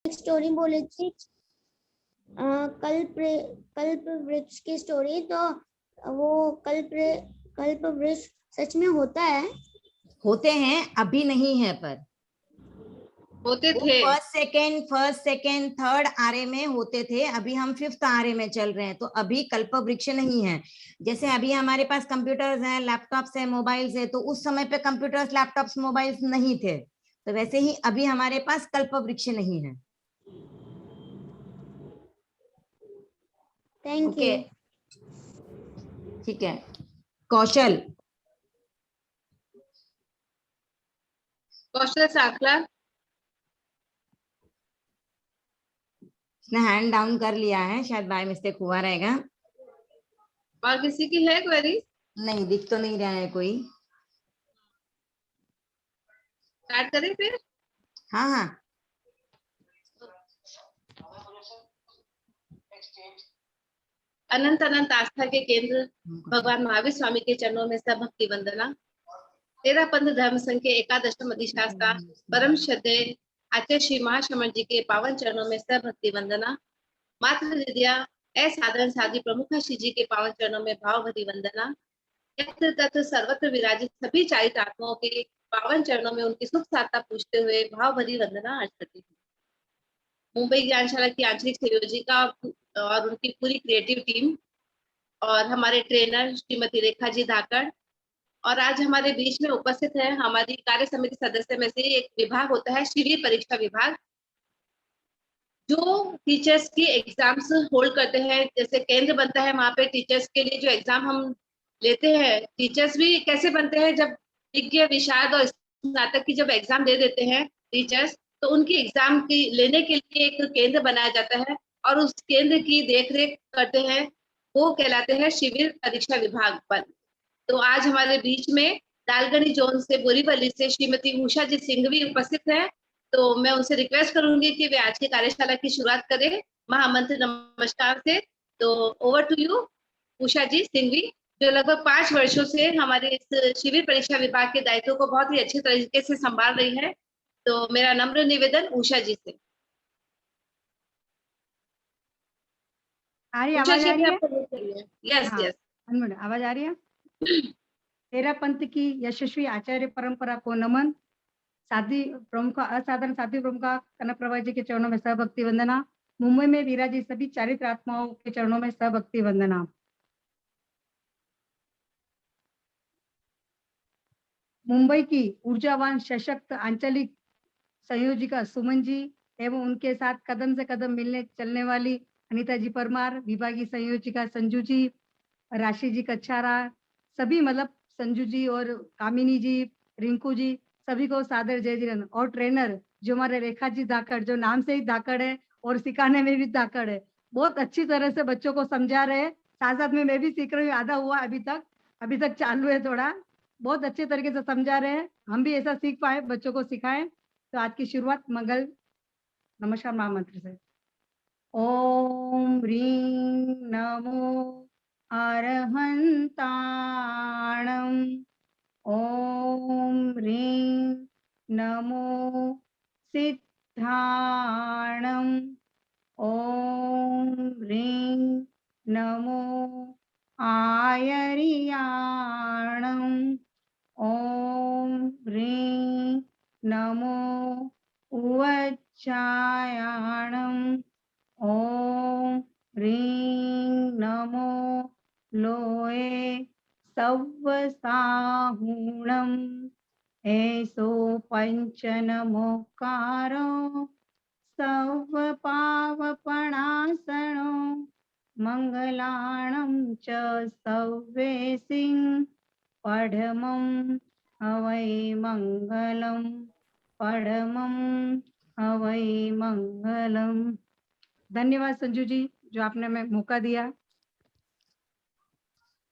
Story बोली थी कल्प वृक्ष की स्टोरी, तो वो कल्प वृक्ष सच में होता है? होते हैं, अभी नहीं है, पर होते थे। फर्स्ट सेकेंड थर्ड आरे में होते थे, अभी हम 5th आरे में चल रहे हैं, तो अभी कल्प वृक्ष नहीं है। जैसे अभी हमारे पास कंप्यूटर्स हैं, लैपटॉप्स है, मोबाइल्स है, तो उस समय पे कंप्यूटर्स, लैपटॉप्स, मोबाइल्स नहीं थे, तो वैसे ही अभी हमारे पास कल्प वृक्ष नहीं है। Thank you. ठीक है, कौशल। कौशल साखला। उसने हैंड डाउन कर लिया है, शायद बाय मिस्टेक हुआ रहेगा। और किसी की है क्वेरी? नहीं, दिख तो नहीं रहा है कोई। स्टार्ट करें फिर? हाँ हाँ। अनंत अनंत आस्था के केंद्र भगवान महावीर स्वामी के चरणों में सब भक्ति वंदना। तेरा पंथ धर्म संघ के एकादशम अधिशास्ता परम श्रद्धेय आचार्य श्री महाश्रमण जी के पावन चरणों में सब भक्ति वंदना। मातृ विद्या असाधारण साधी प्रमुख श्री जी के पावन चरणों में भाव भरी वंदना। यत्र तत्र सर्वत्र विराजित सभी चारित आत्माओं के पावन चरणों में उनकी सुख साधना पूछते हुए भाव भरी वंदना अर्ज करती हूँ। मुंबई ज्ञानशाला की आंतरिक संयोजिका और उनकी पूरी क्रिएटिव टीम और हमारे ट्रेनर श्रीमती रेखा जी धाकड़, और आज हमारे बीच में उपस्थित है हमारी कार्य समिति सदस्य में से एक विभाग होता है शिविर परीक्षा विभाग, जो टीचर्स की एग्जाम्स होल्ड करते हैं। जैसे केंद्र बनता है वहां पे टीचर्स के लिए जो एग्जाम हम लेते हैं, टीचर्स भी कैसे बनते हैं, जब विज्ञ विशारद और स्नातक की जब एग्जाम दे देते हैं टीचर्स, तो उनकी एग्जाम की लेने के लिए एक केंद्र बनाया जाता है और उस केंद्र की देखरेख करते हैं, वो कहलाते हैं शिविर परीक्षा विभाग पर। तो आज हमारे बीच में दालगनी जोन से बोरीवली से श्रीमती उषा जी सिंघवी उपस्थित है, तो मैं उनसे रिक्वेस्ट करूंगी कि वे आज की कार्यशाला की शुरुआत करें महामंत्र नमस्कार से। तो ओवर टू यू उषा जी सिंघवी, जो लगभग 5 वर्षों से हमारे इस शिविर परीक्षा विभाग के दायित्व को बहुत ही अच्छे तरीके से संभाल रही है। तो मेरा नम्र निवेदन उषा जी से। आ रही आवाज आ रही है? यस यस, आवाज आ रही है? तेरा पंथ की यशस्वी आचार्य परंपरा को नमन। साधी प्रमुख असाधारण साधी प्रमुख कनक प्रभा जी के चरणों में सहभक्ति वंदना। मुंबई में विराजी सभी चारित्र आत्माओं के चरणों में सहभक्ति वंदना। मुंबई की ऊर्जावान सशक्त आंचलिक संयोजिका सुमन जी एवं उनके साथ कदम से कदम मिलने चलने वाली अनीता जी परमार, विभागीय संयोजिका संजू जी, राशि जी कच्छारा, सभी मतलब संजू जी और कामिनी जी, रिंकू जी, सभी को सादर जय जिरन। और ट्रेनर जो हमारे रेखा जी धाकड़, जो नाम से ही धाकड़ है और सिखाने में भी धाकड़ है, बहुत अच्छी तरह से बच्चों को समझा रहे हैं। साथ साथ में मैं भी सीख रही हूँ, आधा हुआ अभी तक चालू है थोड़ा। बहुत अच्छे तरीके से समझा रहे हैं, हम भी ऐसा सीख पाए, बच्चों को सिखाएं। तो आज की शुरुआत मंगल नमस्कार महामंत्र से। ओम ह्रीं नमो अरहंताणं। ओम ह्रीं नमो सिद्धाणं। ओम ह्रीं नमो आयर्याणं। ओम ह्रीं नमो उवच्चायाणं। ओम ह्रीं नमो लोये सव्वसाहूणम्। ऐसो पंचनमोकारो सव्वपावपणासनो। मंगलाणं च सव्वेसिं पढमं हवै मंगलम्। पढमं हवै मंगलम। धन्यवाद संजू जी, जो आपने हमें मौका दिया।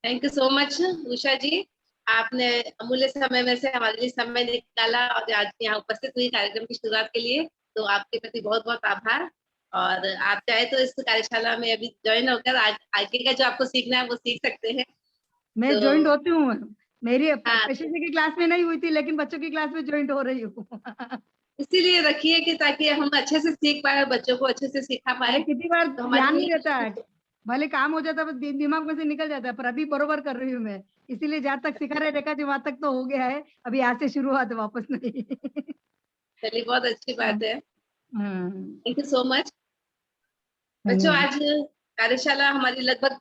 Thank you so much Usha जी, आपने अमूल्य समय में से हमारे लिए समय निकाला और आज यहाँ उपस्थित हुई कार्यक्रम की शुरुआत के लिए। तो आपके प्रति बहुत बहुत आभार। और आप चाहे तो इस कार्यशाला में अभी ज्वाइन होकर आगे का जो आपको सीखना है वो सीख सकते हैं। मैं तो ज्वाइन होती हूँ, मेरी हाँ, की क्लास में नहीं हुई थी, लेकिन बच्चों की क्लास में ज्वाइन हो रही हूँ। इसीलिए रखिए कि ताकि हम अच्छे से सीख पाए और बच्चों को अच्छे से सिखा पाए। कितनी बार तो हमारे ध्यान नहीं लिए रहता है, भले काम हो जाता है दिमाग में से निकल जाता है, पर अभी बरोबर कर रही हूँ मैं, इसीलिए जहाँ तक सिखा रहे रेखा जी वहां तक तो हो गया है, अभी यहाँ से शुरुआत है, वापस नहीं। चलिए बहुत अच्छी बात है। हम्म, थैंक यू सो मच। बच्चों धन्यवाद। आज कार्यशाला हमारी लगभग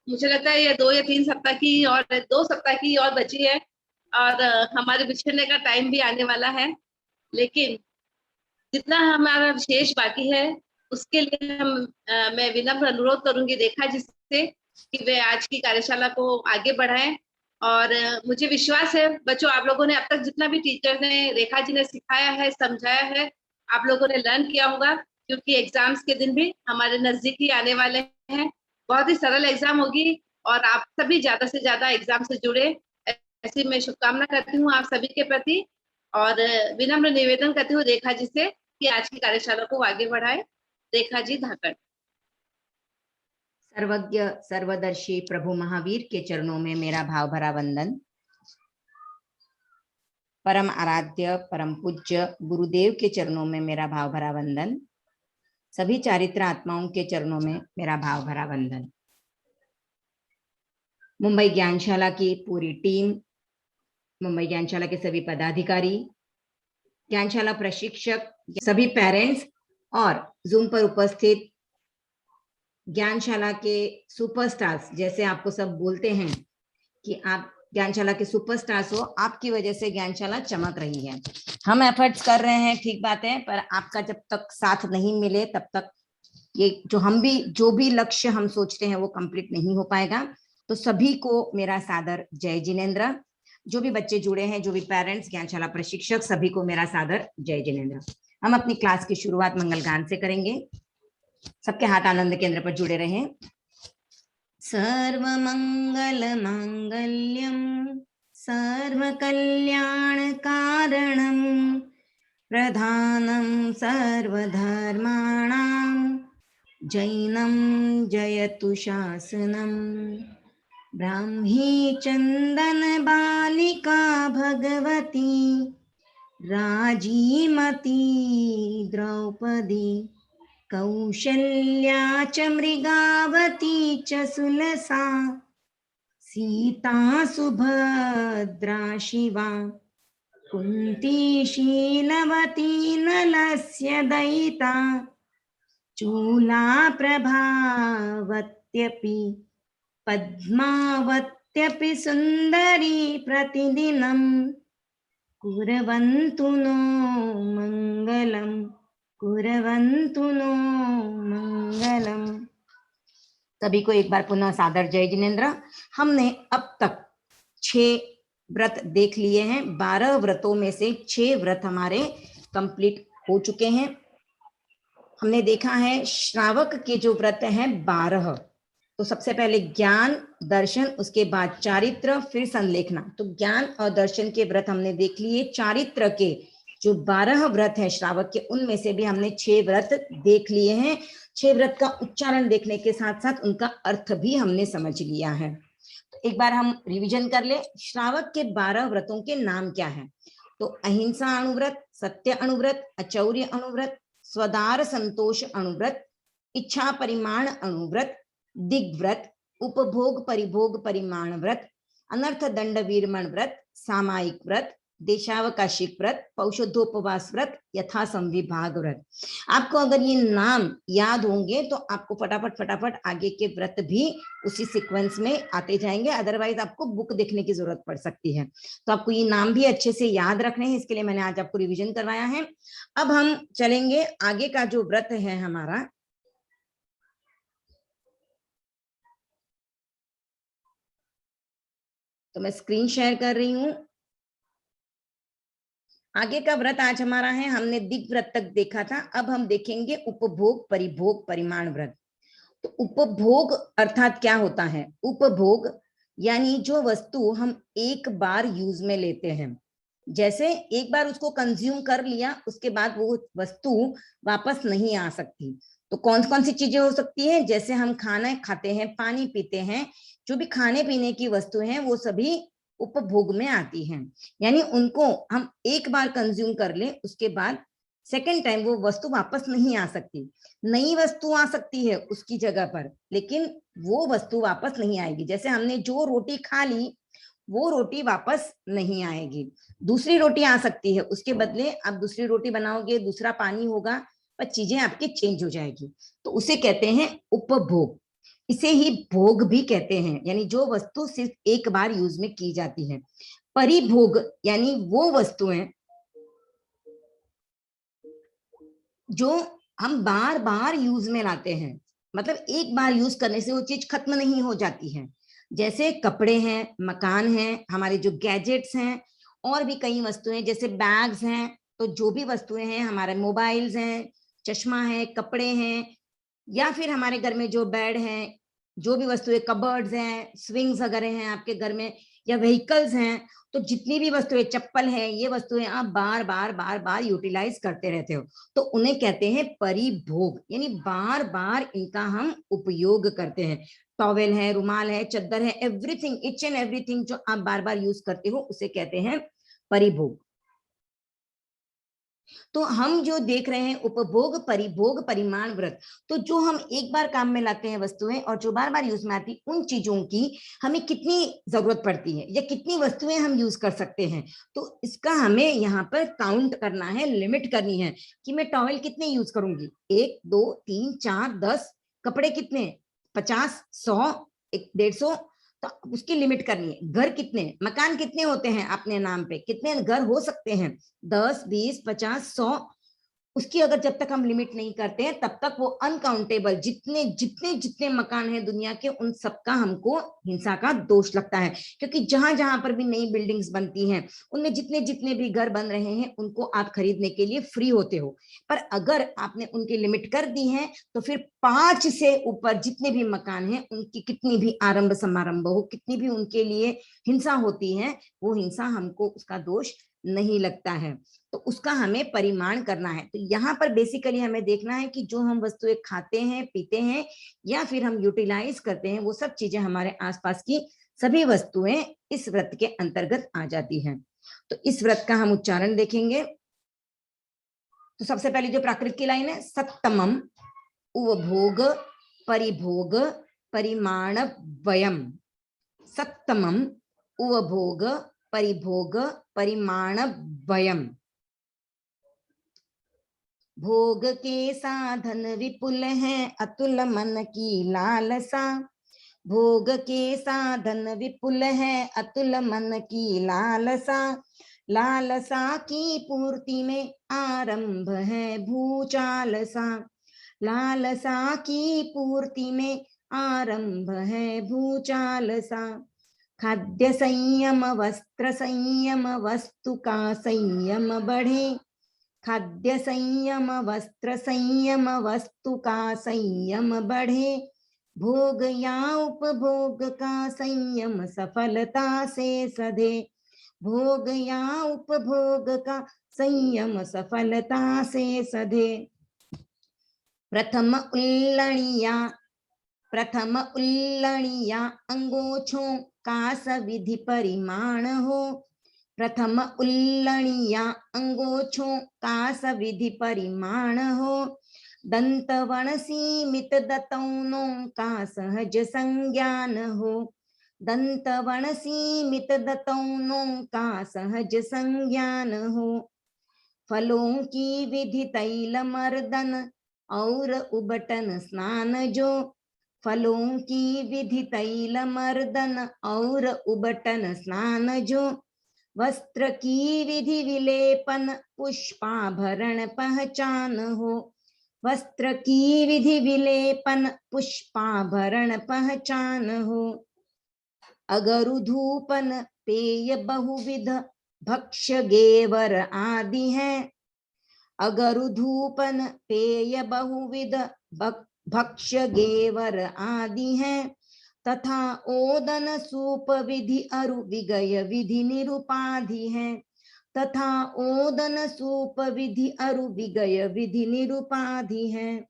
मुझे लगता है ये 2 या 3 सप्ताह की और 2 सप्ताह की और बची है और हमारे बिछड़ने का टाइम भी आने वाला है। लेकिन जितना हमारा विशेष बाकी है उसके लिए मैं विनम्र अनुरोध करूंगी रेखा जी से कि वे आज की कार्यशाला को आगे बढ़ाएं। और मुझे विश्वास है बच्चों आप लोगों ने अब तक जितना भी टीचर ने रेखा जी ने सिखाया है समझाया है आप लोगों ने लर्न किया होगा, क्योंकि एग्जाम्स के दिन भी हमारे नजदीक ही आने वाले हैं। बहुत ही सरल एग्जाम होगी और आप सभी ज्यादा से ज्यादा एग्जाम से जुड़े ऐसी मैं शुभकामना करती हूँ आप सभी के प्रति। और विनम्र निवेदन करती हूँ रेखा जी से कि आज की कार्यशाला को आगे बढ़ाए। रेखा जी धाकड़। सर्वज्ञ सर्वदर्शी प्रभु महावीर के चरणों में मेरा भाव भरा वंदन। परम आराध्य परम पूज्य गुरुदेव के चरणों में मेरा भाव भरा वंदन। सभी चारित्र आत्माओं के चरणों में मेरा भाव भरा वंदन। मुंबई ज्ञानशाला की पूरी टीम, मुंबई ज्ञानशाला के सभी पदाधिकारी, ज्ञानशाला प्रशिक्षक, सभी पेरेंट्स और जूम पर उपस्थित ज्ञानशाला के सुपरस्टार्स, जैसे आपको सब बोलते हैं कि आप ज्ञानशाला के सुपरस्टार्स हो, आपकी वजह से ज्ञानशाला चमक रही है। हम एफर्ट्स कर रहे हैं, ठीक बात है, पर आपका जब तक साथ नहीं मिले तब तक ये जो भी लक्ष्य हम सोचते हैं वो कंप्लीट नहीं हो पाएगा। तो सभी को मेरा सादर जय जिनेंद्र। जो भी बच्चे जुड़े हैं, जो भी पेरेंट्स, ज्ञानशाला प्रशिक्षक, सभी को मेरा सादर जय जिनेंद्र। हम अपनी क्लास की शुरुआत मंगल गान से करेंगे। सबके हाथ आनंद केंद्र पर जुड़े रहें। सर्वमंगल मांगल्यम सर्वकल्याण कारणम प्रधानम सर्वधर्माणां जैनं जयतु शासनम। ब्राह्मी चंदन बालिका भगवती राजीमती द्रौपदी कौशल्या च मृगावती च सुलसा सीता सुभद्रा शिवा कुन्ती शीलवती नलस्य दयिता चूला प्रभावत्यपि पद्मावत्यपि सुन्दरी प्रतिदिनं कुर्वन्तु नो मङ्गलम् कुर्वन्तु नो मंगलम। सभी को एक बार पुनः सादर जय जिनेंद्र। हमने अब तक 6 व्रत देख लिए हैं। 12 व्रतों में से 6 व्रत हमारे कंप्लीट हो चुके हैं। हमने देखा है श्रावक के जो व्रत हैं 12। तो सबसे पहले ज्ञान दर्शन, उसके बाद चारित्र, फिर संलेखना। तो ज्ञान और दर्शन के व्रत हमने देख लिए। चारित्र के जो 12 व्रत है श्रावक के, उनमें से भी हमने 6 व्रत देख लिए हैं। 6 व्रत का उच्चारण देखने के साथ साथ उनका अर्थ भी हमने समझ लिया है। तो एक बार हम रिवीजन कर ले। श्रावक के 12 व्रतों के नाम क्या है? तो अहिंसा अणुव्रत, सत्य अणुव्रत, अचौर्य अणुव्रत, स्वदार संतोष अणुव्रत, इच्छा परिमाण अणुव्रत, दिग्व्रत, उपभोग परिभोग परिमाण व्रत, अनर्थ दंड वीरमण व्रत, सामायिक व्रत, देशावकाशिक व्रत, पौषधोपवास व्रत, यथा संविभाग व्रत। आपको अगर ये नाम याद होंगे तो आपको फटाफट आगे के व्रत भी उसी सीक्वेंस में आते जाएंगे। अदरवाइज आपको बुक देखने की जरूरत पड़ सकती है। तो आपको ये नाम भी अच्छे से याद रखने हैं, इसके लिए मैंने आज आपको रिवीजन करवाया है। अब हम चलेंगे आगे का जो व्रत है हमारा, तो मैं स्क्रीन शेयर कर रही हूं। आगे का व्रत आज हमारा है, हमने दिग व्रत तक देखा था। अब हम देखेंगे उपभोग परिभोग परिमाण व्रत। तो उपभोग अर्थात क्या होता है? उपभोग यानी जो वस्तु हम एक बार यूज में लेते हैं, जैसे एक बार उसको कंज्यूम कर लिया, उसके बाद वो वस्तु वापस नहीं आ सकती। तो कौन कौन सी चीजें हो सकती है? जैसे हम खाना खाते हैं, पानी पीते हैं, जो भी खाने पीने की वस्तु हैं वो सभी उपभोग में आती हैं, यानी उनको हम एक बार कंज्यूम कर लें, उसके बाद सेकेंड टाइम वो वस्तु वापस नहीं आ सकती। नई वस्तु आ सकती है उसकी जगह पर, लेकिन वो वस्तु वापस नहीं आएगी। जैसे हमने जो रोटी खा ली वो रोटी वापस नहीं आएगी। दूसरी रोटी आ सकती है, उसके बदले आप दूसरी रोटी बनाओगे, दूसरा पानी होगा, पर चीजें आपकी चेंज हो जाएगी, तो उसे कहते हैं उपभोग। इसे ही भोग भी कहते हैं, यानी जो वस्तु सिर्फ एक बार यूज में की जाती है। परिभोग यानी वो वस्तुएं जो हम बार बार यूज में लाते हैं, मतलब एक बार यूज करने से वो चीज खत्म नहीं हो जाती है। जैसे कपड़े हैं, मकान है, हमारे जो गैजेट्स हैं, और भी कई वस्तुएं जैसे बैग्स हैं। तो जो भी वस्तुएं हैं, हमारे मोबाइल्स हैं, चश्मा है, कपड़े हैं, या फिर हमारे घर में जो बेड है, जो भी वस्तुएं, कबर्ड्स हैं, स्विंग्स वगैरह हैं आपके घर में, या व्हीकल्स हैं, तो जितनी भी वस्तुएं, चप्पल है, ये वस्तुएं आप बार बार यूटिलाइज करते रहते हो, तो उन्हें कहते हैं परिभोग, यानी बार बार इनका हम उपयोग करते हैं। टॉवेल है, रुमाल है, चद्दर है, एवरीथिंग, इच एंड एवरीथिंग जो आप बार बार यूज करते हो उसे कहते हैं परिभोग। तो हम जो देख रहे हैं उपभोग, परिभोग, परिमाण, व्रत, तो जो हम एक बार काम में लाते हैं वस्तुएं और जो बार बार यूज में आती, उन चीजों की हमें कितनी जरूरत पड़ती है या कितनी वस्तुएं हम यूज कर सकते हैं, तो इसका हमें यहाँ पर काउंट करना है, लिमिट करनी है कि मैं टॉवेल कितने यूज करूंगी, 1 2 3 4 10, कपड़े कितने, 50 100 150, तो उसकी लिमिट करनी है। घर कितने, मकान कितने होते हैं अपने नाम पे, कितने घर हो सकते हैं, 10 20 50 100, उसकी अगर जब तक हम लिमिट नहीं करते हैं तब तक वो अनकाउंटेबल जितने जितने जितने मकान हैं दुनिया के, उन सबका हमको हिंसा का दोष लगता है। क्योंकि जहां जहां पर भी नई बिल्डिंग्स बनती हैं, उनमें जितने जितने भी घर बन रहे हैं उनको आप खरीदने के लिए फ्री होते हो, पर अगर आपने उनकी लिमिट कर दी है तो फिर 5 से ऊपर जितने भी मकान हैं, उनकी कितनी भी आरंभ समारंभ हो, कितनी भी उनके लिए हिंसा होती है, वो हिंसा हमको उसका दोष नहीं लगता है। तो उसका हमें परिमाण करना है। तो यहाँ पर बेसिकली हमें देखना है कि जो हम वस्तुएं खाते हैं, पीते हैं या फिर हम यूटिलाइज करते हैं, वो सब चीजें हमारे आसपास की सभी वस्तुएं इस व्रत के अंतर्गत आ जाती हैं। तो इस व्रत का हम उच्चारण देखेंगे। तो सबसे पहले जो प्राकृत की लाइन है, सत्तमम उपभोग परिभोग परिमाण वयम, सत्तमम उपभोग परिभोग परिमाण वयम। भोग के साधन विपुल हैं, अतुल मन की लालसा, भोग के साधन विपुल हैं, अतुल मन की लालसा, लालसा की पूर्ति में आरंभ है भूचालसा, लालसा की पूर्ति में आरंभ है भूचालसा। खाद्य संयम वस्त्र संयम वस्तु का संयम बढ़े, खाद्य संयम वस्त्र संयम वस्तु का संयम बढ़े, भोग या उपभोग का संयम सफलता से सधे, भोग या उपभोग का संयम सफलता से सधे। प्रथम उल्लणिया अंगोछों का सविधि परिमाण हो, प्रथम उल्लणिया अंगोछों का सविधि परिमाण हो, दंतवण सीमित दतौनों का सहज संज्ञान हो, दंतवण सीमित दतौनों का सहज संज्ञान हो। फलों की विधि तैल मर्दन और उबटन स्नान जो, फलों की विधि तैल मर्दन और उबटन स्नान जो, वस्त्र की विधि विलेपन पुष्पाभरण पहचान हो, वस्त्र की विधि विलेपन पुष्पाभरण पहचान हो। अगरु धूपन पेय बहुविध भक्ष्य गेवर आदि हैं, अगरु धूपन पेय बहुविध भक्ष्य गेवर आदि हैं, तथा ओदन सूप विधि अरु विगय विधि निरुपाधि हैं, तथा ओदन सूप विधि अरु विगय विधि निरुपाधि हैं।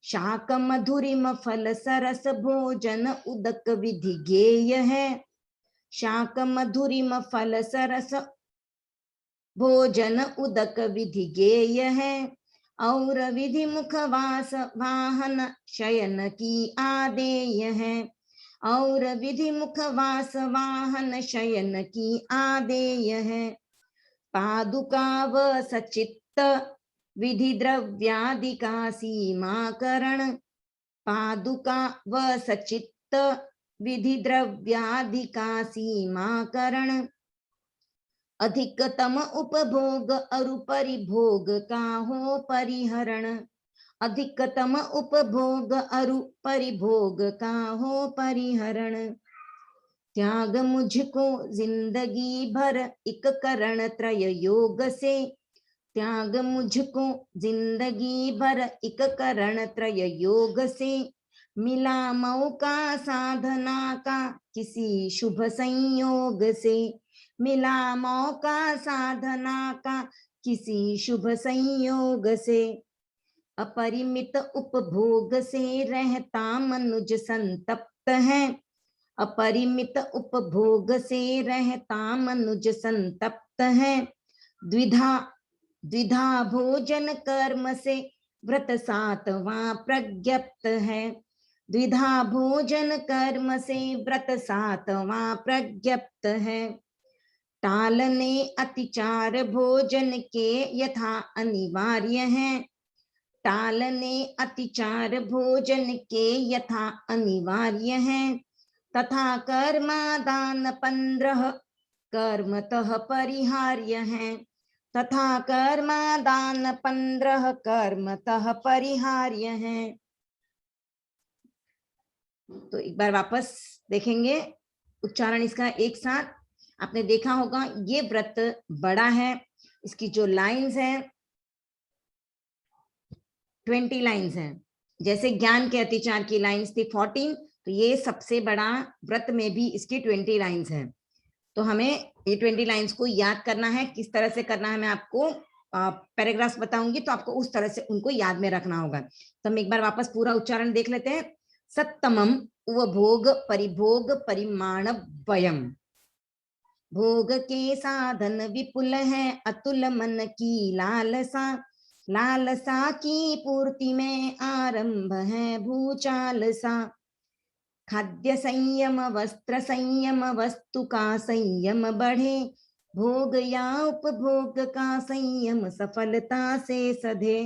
शाक मधुरिम फल सरस भोजन उदक विधि गेय है, शाक मधुरिम फल सरस भोजन उदक विधि गेय है, और विधि मुख वास वाहन शयन की आदेय है, और विधि मुख वास वाहन शयन की आदेय है। पादुका व सचित्त विधि द्रव्यादिका सीमाकरण, पादुका व सचित्त विधि द्रव्यादिका सीमाकरण, अधिकतम उपभोग अरु परिभोग का हो परिहरण, अधिकतम उपभोग अरु परिभोग का हो परिहरण। त्याग मुझको जिंदगी भर इक करण त्रय योग से, त्याग मुझको जिंदगी भर इक करण त्रय योग से, मिला मौका साधना का किसी शुभ संयोग से, मिला मौका साधना का किसी शुभ संयोग से। अपरिमित उपभोग से रहता मनुज संतप्त है, अपरिमित उपभोग से रहता मनुज संतप्त है। द्विधा द्विधा भोजन कर्म से व्रत सातवां प्रज्ञप्त है, द्विधा भोजन कर्म से व्रत सातवां प्रज्ञप्त है। टालने अतिचार भोजन के यथा अनिवार्य है, टालने अतिचार भोजन के यथा अनिवार्य है। तथा कर्मादान 15 कर्मतः परिहार्य है, तथा कर्मादान 15 कर्मतः परिहार्य है। तो एक बार वापस देखेंगे उच्चारण इसका एक साथ। आपने देखा होगा ये व्रत बड़ा है, इसकी जो लाइंस हैं 20 लाइंस हैं। जैसे ज्ञान के अतिचार की लाइंस थी 14, तो ये सबसे बड़ा व्रत में भी इसकी 20 लाइंस हैं। तो हमें ये 20 लाइंस को याद करना है। किस तरह से करना है मैं आपको पैराग्राफ्स बताऊंगी, तो आपको उस तरह से उनको याद में रखना होगा। तो हम एक बार वापस पूरा उच्चारण देख लेते हैं। सत्तमम उपभोग परिभोग परिमाण वयम, भोग के साधन विपुल है अतुल मन की लालसा, लालसा की पूर्ति में आरंभ है भूचाल सा। खाद्य संयम वस्त्र संयम वस्तु का संयम बढ़े, भोग या उपभोग का संयम सफलता से सधे।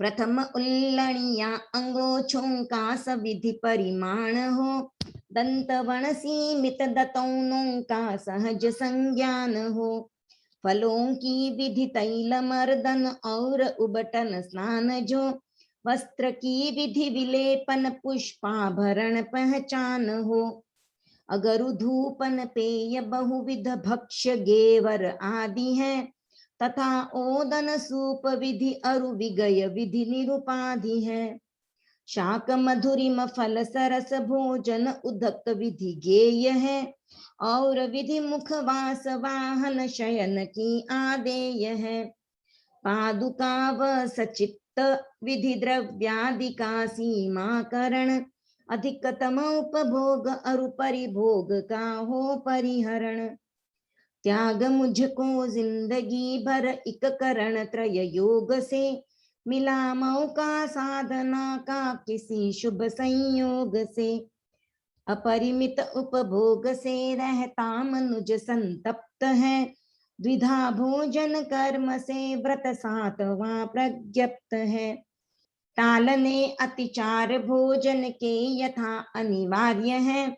प्रथम उल्लणिया अंगोछों का सविधि परिमाण हो, दंतवण सीमित दतौनों का सहज संज्ञान हो। फलों की विधि तैल मर्दन और उबटन स्नान जो, वस्त्र की विधि विलेपन पुष्पाभरण पहचान हो। अगरु धूपन पेय बहुविध भक्ष्य गेवर आदि है, तथा ओदन सूप विधि अरु विगय विधि निरुपाधि है। शाक मधुरिम फल सरस भोजन उदक विधि गेय है, और विधि मुख वास वाहन शयन की आदेय है। पादुका व सचित्त विधि द्रव्यादिका सीमाकरण, अधिकतम उपभोग अरु परिभोग का हो परिहरण। त्याग मुझको जिंदगी भर इक करण त्रय योग से, मिला मौका साधना का किसी शुभ संयोग से। अपरिमित उपभोग से रहता मनुज संतप्त है, द्विधा भोजन कर्म से व्रत सातवां प्रज्ञप्त है। टालने अतिचार भोजन के यथा अनिवार्य है,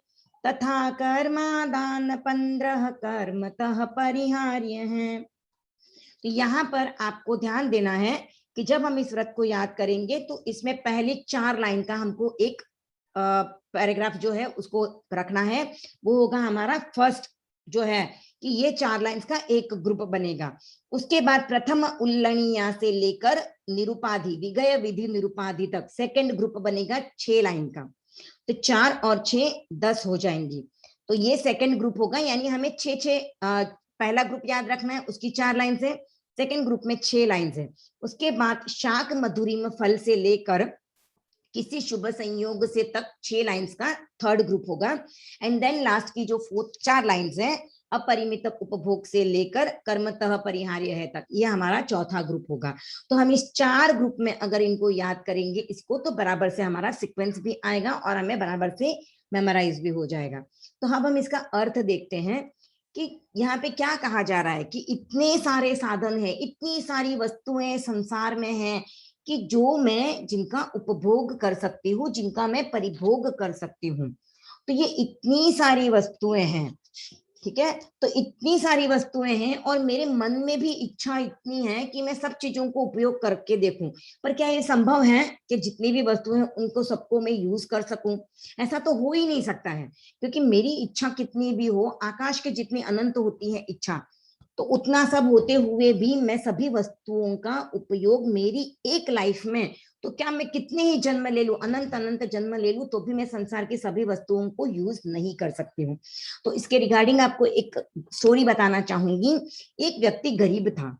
तथा कर्मादान 15 कर्मतः परिहार्य है। तो यहाँ पर आपको ध्यान देना है कि जब हम इस व्रत को याद करेंगे तो इसमें पहली 4 लाइन का हमको एक पैराग्राफ जो है उसको रखना है। वो होगा हमारा फर्स्ट जो है कि ये 4 लाइंस का एक ग्रुप बनेगा। उसके बाद प्रथम उल्लणिया से लेकर निरुपाधि विगय विधि निरुपाधि तक सेकंड ग्रुप बनेगा 6 लाइन का। तो 4 और 6 10 हो जाएंगी। तो ये सेकंड ग्रुप होगा, यानी हमें 6 पहला ग्रुप याद रखना है, उसकी 4 लाइन है। सेकंड ग्रुप में 6 लाइन है। उसके बाद शाक मधुरिम फल से लेकर किसी शुभ संयोग से तक 6 लाइंस का थर्ड ग्रुप होगा। एंड देन लास्ट की जो फोर्थ 4 लाइंस है, अपरिमित उपभोग से लेकर कर्मतः परिहार्य है तक, ये हमारा चौथा ग्रुप होगा। तो हम इस 4 ग्रुप में अगर इनको याद करेंगे इसको, तो बराबर से हमारा सीक्वेंस भी आएगा और हमें बराबर से मेमोराइज भी हो जाएगा। तो अब हम इसका अर्थ देखते हैं कि यहाँ पे क्या कहा जा रहा है कि इतने सारे साधन है, इतनी सारी वस्तुएं संसार में हैं कि जो मैं जिनका उपभोग कर सकती हूँ, जिनका मैं परिभोग कर सकती हूँ। तो ये इतनी सारी वस्तुएं हैं, ठीक है। तो इतनी सारी वस्तुएं हैं और मेरे मन में भी इच्छा इतनी है कि मैं सब चीजों को उपयोग करके देखूं। पर क्या ये संभव है कि जितनी भी वस्तुएं उनको सबको मैं यूज कर सकूं? ऐसा तो हो ही नहीं सकता है, क्योंकि मेरी इच्छा कितनी भी हो, आकाश के जितनी अनंत होती है इच्छा, तो उतना सब होते हुए भी मैं सभी वस्तुओं का उपयोग मेरी एक लाइफ में, तो क्या मैं कितने ही जन्म ले लूं, अनंत अनंत जन्म ले लूं, तो भी मैं संसार की सभी वस्तुओं को यूज नहीं कर सकती हूँ। तो इसके रिगार्डिंग आपको एक स्टोरी बताना चाहूंगी। एक व्यक्ति गरीब था,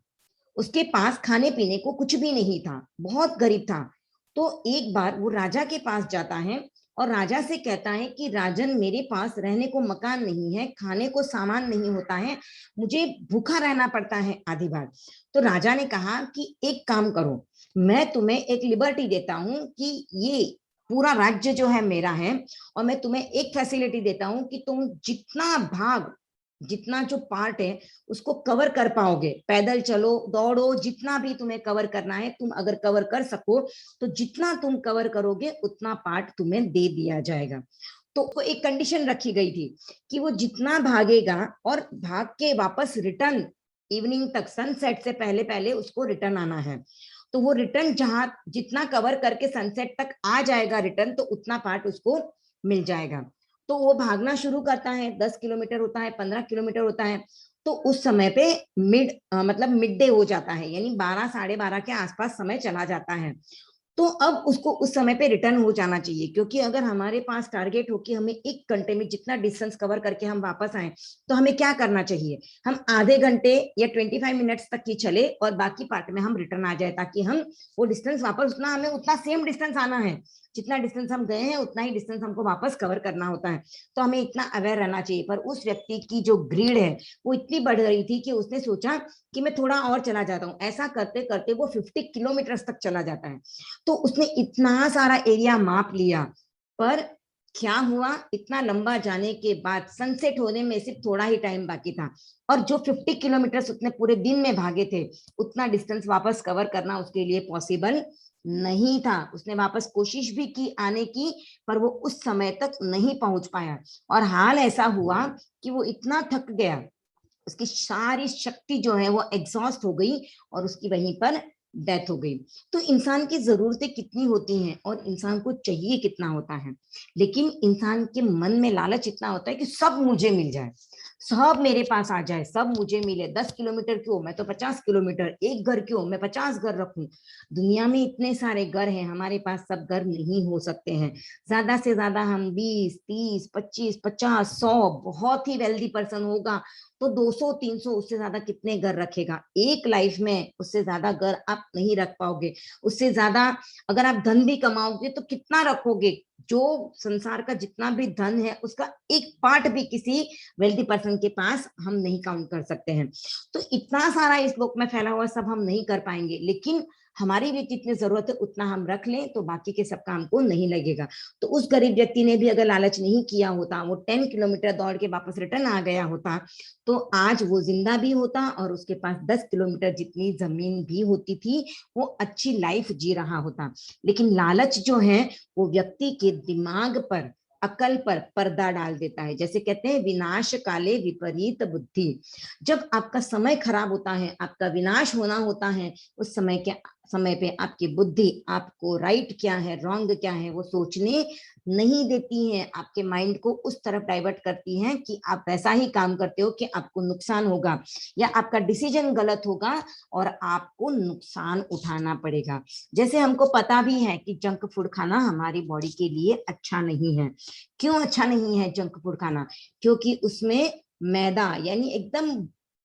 उसके पास खाने पीने को कुछ भी नहीं था, बहुत गरीब था। तो एक बार वो राजा के पास जाता है और राजा से कहता है कि राजन, मेरे पास रहने को मकान नहीं है, खाने को सामान नहीं होता है, मुझे भूखा रहना पड़ता है आधी बार। तो राजा ने कहा कि एक काम करो, मैं तुम्हें एक लिबर्टी देता हूं कि ये पूरा राज्य जो है मेरा है, और मैं तुम्हें एक फैसिलिटी देता हूं कि तुम जितना भाग, जितना जो पार्ट है उसको कवर कर पाओगे, पैदल चलो, दौड़ो, जितना भी तुम्हें कवर करना है, तुम अगर कवर कर सको तो जितना तुम कवर करोगे उतना पार्ट तुम्हें दे दिया जाएगा। तो एक कंडीशन रखी गई थी कि वो जितना भागेगा और भाग के वापस रिटर्न इवनिंग तक, सनसेट से पहले पहले उसको रिटर्न आना है। तो वो रिटर्न जहां जितना कवर करके सनसेट तक आ जाएगा रिटर्न, तो उतना पार्ट उसको मिल जाएगा। तो वो भागना शुरू करता है, 10 किलोमीटर होता है, 15 किलोमीटर होता है। तो उस समय पे मतलब मिड डे हो जाता है, यानी 12 साढ़े 12 के आसपास समय चला जाता है। तो अब उसको उस समय पे रिटर्न हो जाना चाहिए, क्योंकि अगर हमारे पास टारगेट हो कि हमें 1 घंटे में जितना डिस्टेंस कवर करके हम वापस आए, तो हमें क्या करना चाहिए, हम आधे घंटे या 25 मिनट्स तक ही चले और बाकी पार्ट में हम रिटर्न आ जाए, ताकि हम वो डिस्टेंस वापस, उतना हमें उतना सेम डिस्टेंस आना है, जितना डिस्टेंस हम गए हैं उतना ही डिस्टेंस हमको वापस कवर करना होता है। तो हमें इतना अवेयर रहना चाहिए। पर उस व्यक्ति की जो ग्रीड है वो इतनी बढ़ रही थी कि उसने सोचा कि मैं थोड़ा और चला जाता हूँ। ऐसा करते करते वो 50 किलोमीटर तक चला जाता है। तो उसने इतना सारा एरिया माप लिया, पर क्या हुआ, इतना लंबा जाने के बाद सनसेट होने में सिर्फ थोड़ा ही टाइम बाकी था, और जो 50 किलोमीटर उसने पूरे दिन में भागे थे, उतना डिस्टेंस वापस कवर करना उसके लिए पॉसिबल नहीं था। उसने वापस कोशिश भी की आने की, पर वो उस समय तक नहीं पहुंच पाया। और हाल ऐसा हुआ कि वो इतना थक गया, उसकी सारी शक्ति जो है वो एग्जॉस्ट हो गई और उसकी वहीं पर डेथ हो गई। तो इंसान की जरूरतें कितनी होती हैं और इंसान को चाहिए कितना होता है, लेकिन इंसान के मन में लालच इतना होता है कि सब मुझे मिल जाए, सब मेरे पास आ जाए, सब मुझे मिले। 10 किलोमीटर क्यों, मैं तो 50 किलोमीटर, एक घर क्यों, मैं 50 घर रखूं। दुनिया में इतने सारे घर हैं, हमारे पास सब घर नहीं हो सकते हैं। ज्यादा से ज्यादा हम 20, 30, 25, 50, 100, बहुत ही वेल्दी पर्सन होगा तो 200, 300, उससे ज्यादा कितने घर रखेगा एक लाइफ में? उससे ज्यादा घर आप नहीं रख पाओगे। उससे ज्यादा अगर आप धन भी कमाओगे तो कितना रखोगे? जो संसार का जितना भी धन है उसका एक पार्ट भी किसी वेल्दी पर्सन के पास हम नहीं काउंट कर सकते हैं। तो इतना सारा इस लोक में फैला हुआ सब हम नहीं कर पाएंगे, लेकिन हमारी भी जितनी जरूरत है उतना हम रख लें तो बाकी के सब काम को नहीं लगेगा। तो उस गरीब व्यक्ति ने भी अगर लालच नहीं किया होता, वो 10 किलोमीटर दौड़ के वापस रिटर्न आ गया होता, तो आज वो जिंदा भी होता और उसके पास 10 किलोमीटर जितनी जमीन भी होती थी, वो अच्छी लाइफ जी रहा होता। लेकिन लालच जो है वो व्यक्ति के दिमाग पर, अकल पर पर्दा डाल देता है। जैसे कहते हैं विनाश काले विपरीत बुद्धि। जब आपका समय खराब होता है, आपका विनाश होना होता है, उस समय पे आपकी बुद्धि आपको राइट क्या है, रॉन्ग क्या है, वो सोचने नहीं देती है। आपके माइंड को उस तरफ डाइवर्ट करती है कि आप वैसा ही काम करते हो कि आपको नुकसान होगा या आपका डिसीजन गलत होगा और आपको नुकसान उठाना पड़ेगा। जैसे हमको पता भी है कि जंक फूड खाना हमारी बॉडी के लिए अच्छा नहीं है। क्यों अच्छा नहीं है जंक फूड खाना? क्योंकि उसमें मैदा यानी एकदम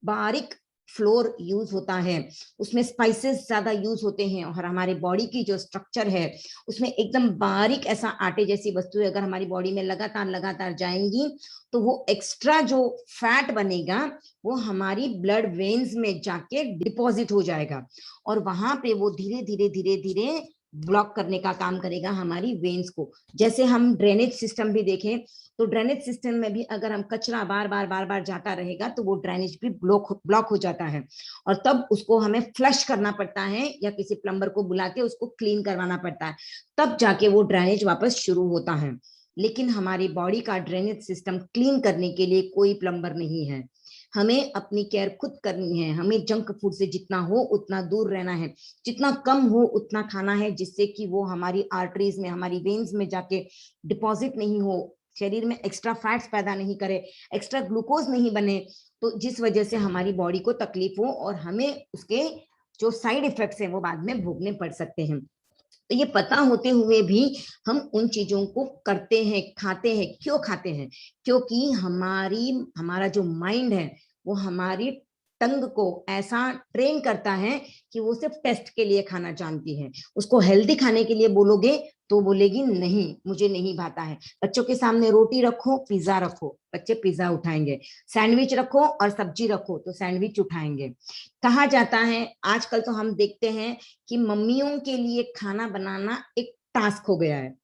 बारीक फ्लोर यूज होता है, उसमें स्पाइसेस ज्यादा यूज होते हैं, और हमारे बॉडी की जो स्ट्रक्चर है उसमें एकदम बारीक ऐसा आटे जैसी वस्तु अगर हमारी बॉडी में लगातार लगातार जाएंगी तो वो एक्स्ट्रा जो फैट बनेगा वो हमारी ब्लड वेन्स में जाके डिपॉजिट हो जाएगा, और वहां पे वो धीरे धीरे धीरे धीरे ब्लॉक करने का काम करेगा हमारी वेन्स को। जैसे हम ड्रेनेज सिस्टम भी देखें तो ड्रेनेज सिस्टम में भी अगर हम कचरा बार बार जाता रहेगा तो वो ड्रेनेज भी ब्लॉक हो जाता है, और तब उसको हमें फ्लश करना पड़ता है या किसी प्लम्बर को बुला के उसको क्लीन करवाना पड़ता है, तब जाके वो ड्रेनेज वापस शुरू होता है। लेकिन हमारी बॉडी का ड्रेनेज सिस्टम क्लीन करने के लिए कोई प्लम्बर नहीं है, हमें अपनी केयर खुद करनी है। हमें जंक फूड से जितना हो उतना दूर रहना है, जितना कम हो उतना खाना है, जिससे कि वो हमारी आर्टरीज में, हमारी वेन्स में जाके डिपॉजिट नहीं हो, शरीर में एक्स्ट्रा फैट्स पैदा नहीं करे, एक्स्ट्रा ग्लूकोज नहीं बने, तो जिस वजह से हमारी बॉडी को तकलीफ हो और हमें उसके जो साइड इफेक्ट्स हैं वो बाद में भोगने पड़ सकते हैं। तो ये पता होते हुए भी हम उन चीजों को करते हैं, खाते हैं। क्यों खाते हैं? क्योंकि हमारा जो माइंड है वो हमारी टंग को ऐसा ट्रेन करता है कि वो सिर्फ टेस्ट के लिए खाना जानती है। उसको हेल्दी खाने के लिए बोलोगे तो बोलेगी नहीं, मुझे नहीं भाता है। बच्चों के सामने रोटी रखो, पिज्जा रखो, बच्चे पिज्जा उठाएंगे। सैंडविच रखो और सब्जी रखो तो सैंडविच उठाएंगे। कहा जाता है, आजकल तो हम देखते हैं कि मम्मियों के लिए खाना बनाना एक टास्क हो गया है।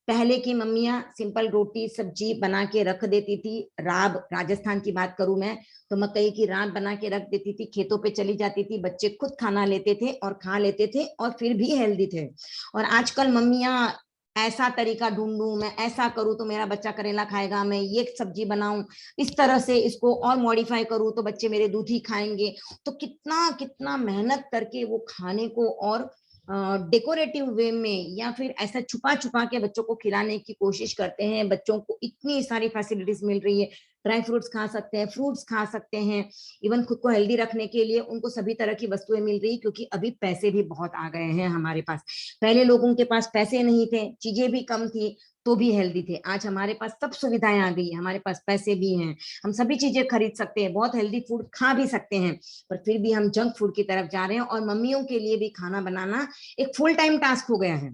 पहले की मम्मियां सिंपल रोटी सब्जी बना के रख देती थी। राब, राजस्थान की बात करूं मैं तो मकई की राब बना के रख देती थी, खेतों पे चली जाती थी, बच्चे खुद खाना लेते थे और खा लेते थे और फिर भी हेल्दी थे। और आजकल मम्मियां ऐसा तरीका ढूंढूं, मैं ऐसा करूं तो मेरा बच्चा करेला खाएगा, मैं ये सब्जी बनाऊं, इस तरह से इसको और मॉडिफाई करूं तो बच्चे मेरे दूध ही खाएंगे। तो कितना कितना मेहनत करके वो खाने को और डेकोरेटिव वे में या फिर ऐसा छुपा छुपा के बच्चों को खिलाने की कोशिश करते हैं। बच्चों को इतनी सारी फैसिलिटीज मिल रही है, ड्राई फ्रूट्स खा सकते हैं, फ्रूट्स खा सकते हैं, इवन खुद को हेल्दी रखने के लिए उनको सभी तरह की वस्तुएं मिल रही है, क्योंकि अभी पैसे भी बहुत आ गए हैं हमारे पास। पहले लोगों के पास पैसे नहीं थे, चीजें भी कम थी तो भी हेल्दी थे। आज हमारे पास सब सुविधाएं आ गई है, हमारे पास पैसे भी हैं, हम सभी चीजें खरीद सकते हैं, बहुत हेल्दी फूड खा भी सकते हैं, पर फिर भी हम जंक फूड की तरफ जा रहे हैं। और मम्मियों के लिए भी खाना बनाना एक फुल टाइम टास्क हो गया है।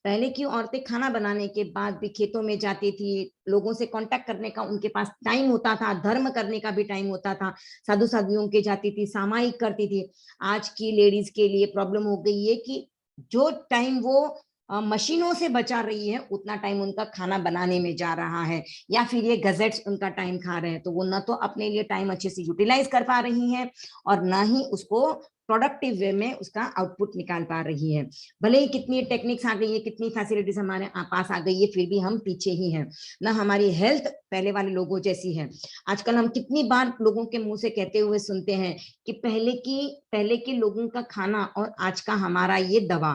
पहले की औरतें खाना बनाने के बाद भी खेतों में जाती थी, लोगों से कांटेक्ट करने का उनके पास टाइम होता था, धर्म करने का भी टाइम होता था, साधु साधुओं के जाती थी, सामायिक करती थी। आज की लेडीज के लिए प्रॉब्लम हो गई है कि जो टाइम वो मशीनों से बचा रही है उतना टाइम उनका खाना बनाने में जा रहा है, या फिर ये गजेट्स उनका टाइम खा रहे हैं। तो वो न तो अपने लिए टाइम अच्छे से यूटिलाइज कर पा रही हैं और ना ही उसको प्रोडक्टिव वे में उसका आउटपुट निकाल पा रही है। भले ही कितनी टेक्निक्स आ गई है, कितनी फैसिलिटीज हमारे पास आ गई है, फिर भी हम पीछे ही हैं। ना हमारी हेल्थ पहले वाले लोगों जैसी है। आजकल हम कितनी बार लोगों के मुंह से कहते हुए सुनते हैं कि पहले के लोगों का खाना और आज का हमारा ये दवा,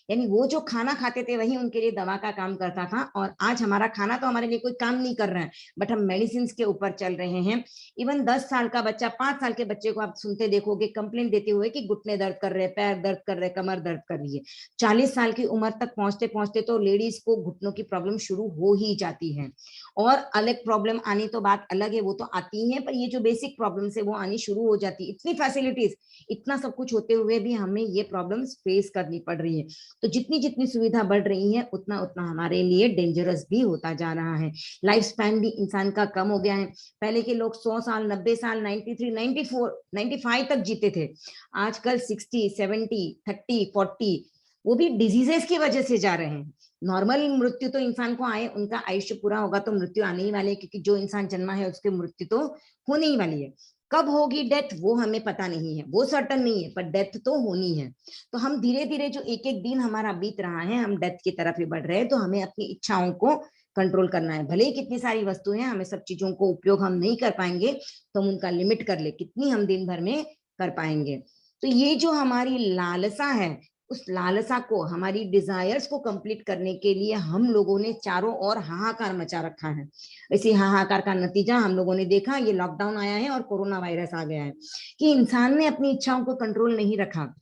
यानी वो जो खाना खाते थे वही उनके लिए दवा का काम करता था, और आज हमारा खाना तो हमारे लिए कोई काम नहीं कर रहा है, बट हम मेडिसिन के ऊपर चल रहे हैं। इवन 10 साल का बच्चा, 5 साल के बच्चे को आप सुनते देखोगे कंप्लेंट देते हुए कि घुटने दर्द कर रहे, पैर दर्द कर रहे, कमर दर्द कर रही है। 40 साल की उम्र तक पहुंचते पहुंचते तो लेडीज को घुटनों की प्रॉब्लम शुरू हो ही जाती है। और अलग प्रॉब्लम आनी तो बात अलग है, वो तो आती है, पर ये जो बेसिक प्रॉब्लम है वो आनी शुरू हो जाती है। इतनी फैसिलिटीज, इतना सब कुछ होते हुए भी हमें ये प्रॉब्लम्स फेस करनी पड़ रही है। तो जितनी जितनी सुविधा बढ़ रही है उतना उतना हमारे लिए डेंजरस भी होता जा रहा है। लाइफ स्पैन भी इंसान का कम हो गया है। पहले के लोग 100 साल, 90 साल, 93, 94, 95 तक जीते थे। आजकल 60, 70, 30, 40 वो भी डिजीजेस की वजह से जा रहे हैं। नॉर्मल मृत्यु तो इंसान को आए, उनका आयुष्य पूरा होगा तो मृत्यु आने ही वाली है, क्योंकि जो इंसान जन्मा है उसकी मृत्यु तो होने ही वाली है। कब होगी डेथ वो हमें पता नहीं है, वो सर्टन नहीं है, पर डेथ तो होनी है। तो हम धीरे धीरे जो एक एक दिन हमारा बीत रहा है, हम डेथ की तरफ ही बढ़ रहे हैं। तो हमें अपनी इच्छाओं को कंट्रोल करना है। भले ही कितनी सारी वस्तुएं हैं, हमें सब चीजों को उपयोग हम नहीं कर पाएंगे तो हम उनका लिमिट कर ले, कितनी हम दिन भर में कर पाएंगे। तो ये जो हमारी लालसा है, उस लालसा को, हमारी डिजायर्स को कंप्लीट करने के लिए हम लोगों ने चारों ओर हाहाकार मचा रखा है। इसी हाहाकार का नतीजा हम लोगों ने देखा, ये लॉकडाउन आया है और कोरोना वायरस आ गया है, कि इंसान ने अपनी इच्छाओं को कंट्रोल नहीं रखा।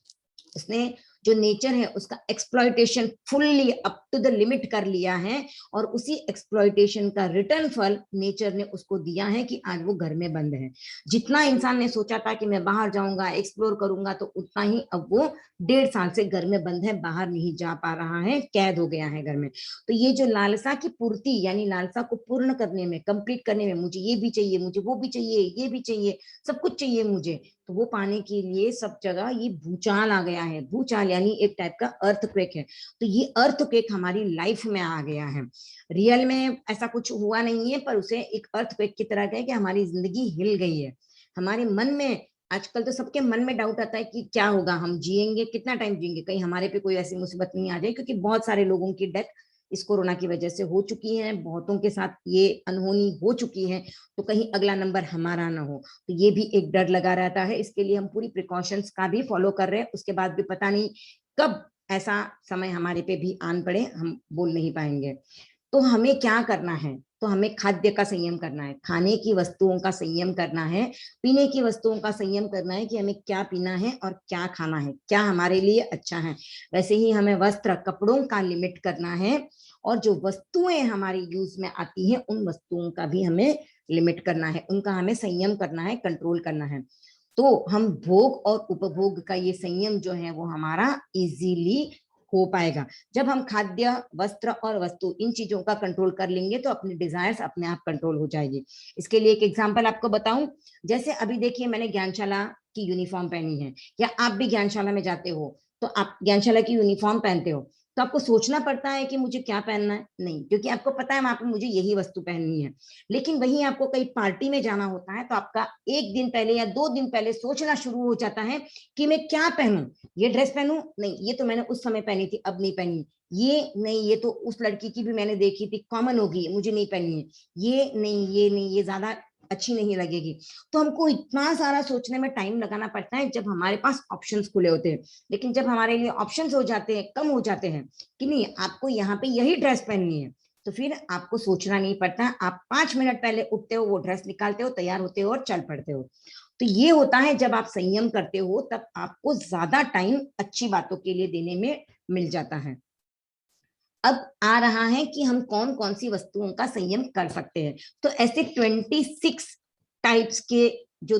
उसने जो नेचर है उसका exploitation fully up to the limit कर लिया है, और उसी एक्सप्लॉइटेशन का रिटर्न फल नेचर ने उसको दिया है कि आज वो घर में बंद है। जितना इंसान ने सोचा था कि मैं बाहर जाऊंगा, एक्सप्लोर करूंगा, तो उतना ही अब वो 1.5 साल से घर में बंद है, बाहर नहीं जा पा रहा है, कैद हो गया है घर में। तो ये जो लालसा की पूर्ति, यानी लालसा को पूर्ण करने में, कंप्लीट करने में, मुझे ये भी चाहिए, मुझे वो भी चाहिए, ये भी चाहिए, सब कुछ चाहिए मुझे, तो वो पाने के लिए सब जगह ये भूचाल आ गया है। भूचाल यानी एक टाइप का अर्थक्वेक है। तो ये अर्थक्वेक हमारी लाइफ में आ गया है। रियल में ऐसा कुछ हुआ नहीं है, पर उसे एक अर्थक्वेक की तरह है कि हमारी जिंदगी हिल गई है। हमारे मन में आजकल तो सबके मन में डाउट आता है कि क्या होगा, हम जिएंगे, कितना टाइम जिएंगे, कहीं हमारे पे कोई ऐसी मुसीबत नहीं आ जाए, क्योंकि बहुत सारे लोगों की डेथ इस कोरोना की वजह से हो चुकी है, बहुतों के साथ ये अनहोनी हो चुकी है, तो कहीं अगला नंबर हमारा ना हो, तो ये भी एक डर लगा रहता है। इसके लिए हम पूरी प्रिकॉशंस का भी फॉलो कर रहे हैं। उसके बाद भी पता नहीं कब ऐसा समय हमारे पे भी आन पड़े, हम बोल नहीं पाएंगे। तो हमें क्या करना है, तो हमें खाद्य का संयम करना है, खाने की वस्तुओं का संयम करना है, पीने की वस्तुओं का संयम करना है कि हमें क्या पीना है और क्या खाना है, क्या हमारे लिए अच्छा है। वैसे ही हमें वस्त्र, कपड़ों का लिमिट करना है, और जो वस्तुएं हमारी यूज में आती हैं उन वस्तुओं का भी हमें लिमिट करना है, उनका हमें संयम करना है, कंट्रोल करना है। तो हम भोग और उपभोग का ये संयम जो है वो हमारा इजीली हो पाएगा। जब हम खाद्य, वस्त्र और वस्तु इन चीजों का कंट्रोल कर लेंगे तो अपनी डिजायर्स अपने आप कंट्रोल हो जाएगी। इसके लिए एक एग्जांपल आपको बताऊं, जैसे अभी देखिए मैंने ज्ञानशाला की यूनिफॉर्म पहनी है, या आप भी ज्ञानशाला में जाते हो तो आप ज्ञानशाला की यूनिफॉर्म पहनते हो, तो आपको सोचना पड़ता है कि मुझे क्या पहनना है? नहीं, क्योंकि आपको पता है वहां पे मुझे यही वस्तु पहननी है। लेकिन वहीं आपको कहीं पार्टी में जाना होता है तो आपका 1 दिन पहले या 2 दिन पहले सोचना शुरू हो जाता है कि मैं क्या पहनूं, ये ड्रेस पहनूं, नहीं ये तो मैंने उस समय पहनी थी, अब नहीं पहनी, ये नहीं, ये तो उस लड़की की भी मैंने देखी थी, कॉमन होगी, मुझे नहीं पहननी है, ये नहीं, ये नहीं, ये ज्यादा अच्छी नहीं लगेगी। तो हमको इतना सारा सोचने में टाइम लगाना पड़ता है जब हमारे पास ऑप्शंस खुले होते हैं। लेकिन जब हमारे लिए ऑप्शंस हो जाते हैं, कम हो जाते हैं कि नहीं आपको यहाँ पे यही ड्रेस पहननी है, तो फिर आपको सोचना नहीं पड़ता, आप 5 मिनट पहले उठते हो, वो ड्रेस निकालते हो, तैयार होते हो और चल पड़ते हो। तो ये होता है जब आप संयम करते हो तब आपको ज्यादा टाइम अच्छी बातों के लिए देने में मिल जाता है। अब आ रहा है कि हम कौन कौन सी वस्तुओं का संयम कर सकते हैं। तो ऐसे 26 टाइप्स के जो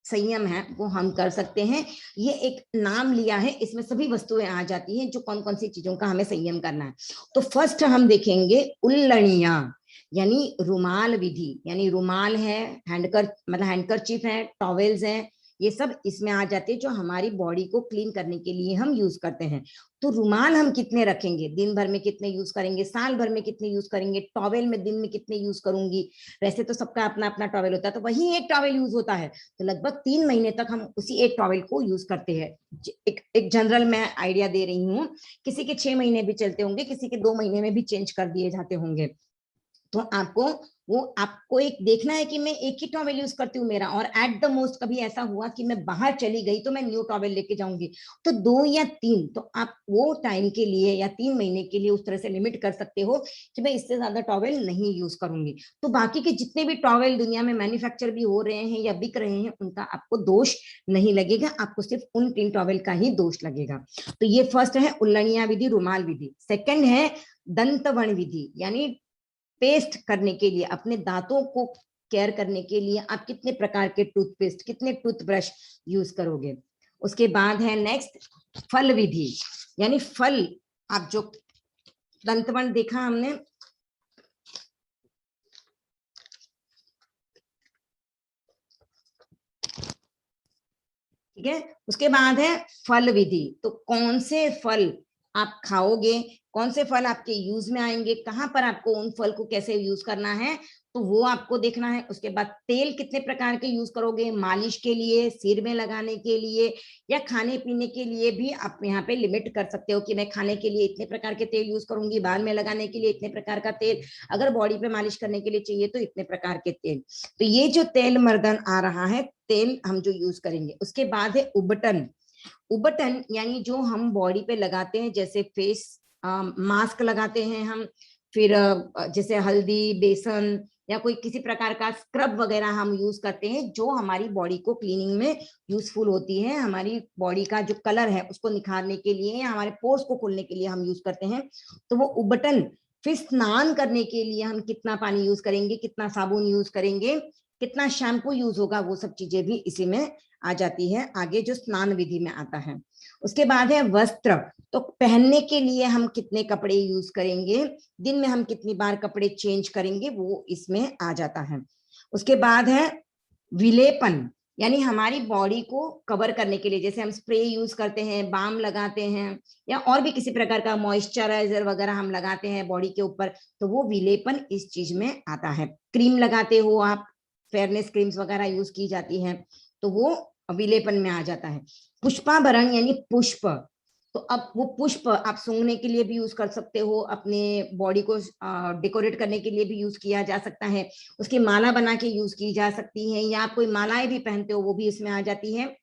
संयम है वो हम कर सकते हैं। ये एक नाम लिया है, इसमें सभी वस्तुएं आ जाती हैं जो कौन कौन सी चीजों का हमें संयम करना है। तो फर्स्ट हम देखेंगे उल्लणिया, यानी रुमाल विधि, यानी रुमाल है, हैंडकरचीफ है, टॉवेल्स है, ये सब इसमें आ जाते हैं जो हमारी बॉडी को क्लीन करने के लिए हम यूज करते हैं। तो रुमाल हम कितने रखेंगे, दिन भर में कितने यूज करेंगे, साल भर में कितने यूज करेंगे, टॉवेल में दिन में कितने यूज करूंगी। वैसे तो सबका अपना अपना टॉवेल होता है, तो वही एक टॉवेल यूज होता है, तो लगभग 3 महीने तक हम उसी एक टॉवेल को यूज करते हैं। एक जनरल मैं आइडिया दे रही हूँ, किसी के 6 महीने भी चलते होंगे, किसी के 2 महीने में भी चेंज कर दिए जाते होंगे। तो आपको एक देखना है कि मैं एक ही टॉवेल यूज करती हूँ मेरा, और एट द मोस्ट कभी ऐसा हुआ कि मैं बाहर चली गई तो मैं न्यू टॉवेल लेके जाऊंगी, तो 2 या 3, तो आप वो टाइम के लिए या 3 महीने के लिए उस तरह से लिमिट कर सकते हो कि मैं इससे ज्यादा टॉवेल नहीं यूज करूंगी। तो बाकी के जितने भी टॉवेल दुनिया में मैन्युफैक्चर भी हो रहे हैं या बिक रहे हैं उनका आपको दोष नहीं लगेगा, आपको सिर्फ उन 3 टॉवेल का ही दोष लगेगा। तो ये फर्स्ट है उल्लणिया विधि, रुमाल विधि। सेकंड है दंतवण विधि, यानी पेस्ट करने के लिए, अपने दांतों को केयर करने के लिए आप कितने प्रकार के टूथपेस्ट, कितने टूथब्रश यूज करोगे। उसके बाद है नेक्स्ट फल विधि, यानी फल, आप जो दंतवण देखा हमने, ठीक है। उसके बाद है फल विधि, तो कौन से फल आप खाओगे, कौन से फल आपके यूज में आएंगे, कहां पर आपको उन फल को कैसे यूज करना है, तो वो आपको देखना है। उसके बाद तेल कितने प्रकार के यूज करोगे, मालिश के लिए, सिर में लगाने के लिए, या खाने पीने के लिए भी आप यहाँ पे लिमिट कर सकते हो कि मैं खाने के लिए इतने प्रकार के तेल यूज करूंगी, बाल में लगाने के लिए इतने प्रकार का तेल, अगर बॉडी पे मालिश करने के लिए चाहिए तो इतने प्रकार के तेल। तो ये जो तेल मर्दन आ रहा है, तेल हम जो यूज करेंगे। उसके बाद है उबटन, उबटन यानी जो हम बॉडी पे लगाते हैं, जैसे फेस मास्क लगाते हैं हम, फिर जैसे हल्दी, बेसन, या कोई किसी प्रकार का स्क्रब वगैरह हम यूज करते हैं जो हमारी बॉडी को क्लीनिंग में यूजफुल होती है, हमारी बॉडी का जो कलर है उसको निखारने के लिए या हमारे पोर्स को खोलने के लिए हम यूज करते हैं, तो वो उबटन। फिर स्नान करने के लिए हम कितना पानी यूज करेंगे, कितना साबुन यूज करेंगे, कितना शैम्पू यूज होगा, वो सब चीजें भी इसी में आ जाती है, आगे जो स्नान विधि में आता है। उसके बाद है वस्त्र, तो पहनने के लिए हम कितने कपड़े यूज करेंगे, दिन में हम कितनी बार कपड़े चेंज करेंगे, वो इसमें आ जाता है। उसके बाद है विलेपन, यानी हमारी बॉडी को कवर करने के लिए, जैसे हम स्प्रे यूज करते हैं, बाम लगाते हैं, या और भी किसी प्रकार का मॉइस्चराइजर वगैरह हम लगाते हैं बॉडी के ऊपर, तो वो विलेपन इस चीज में आता है। क्रीम लगाते हो आप, फेयरनेस क्रीम्स वगैरह यूज की जाती हैं, तो वो विलेपन में आ जाता है। पुष्पाभरण यानी पुष्प, तो अब वो पुष्प आप सूंघने के लिए भी यूज कर सकते हो, अपने बॉडी को डेकोरेट करने के लिए भी यूज किया जा सकता है, उसकी माला बना के यूज की जा सकती है, या आप कोई मालाएं भी पहनते हो वो भी इसमें आ जाती है।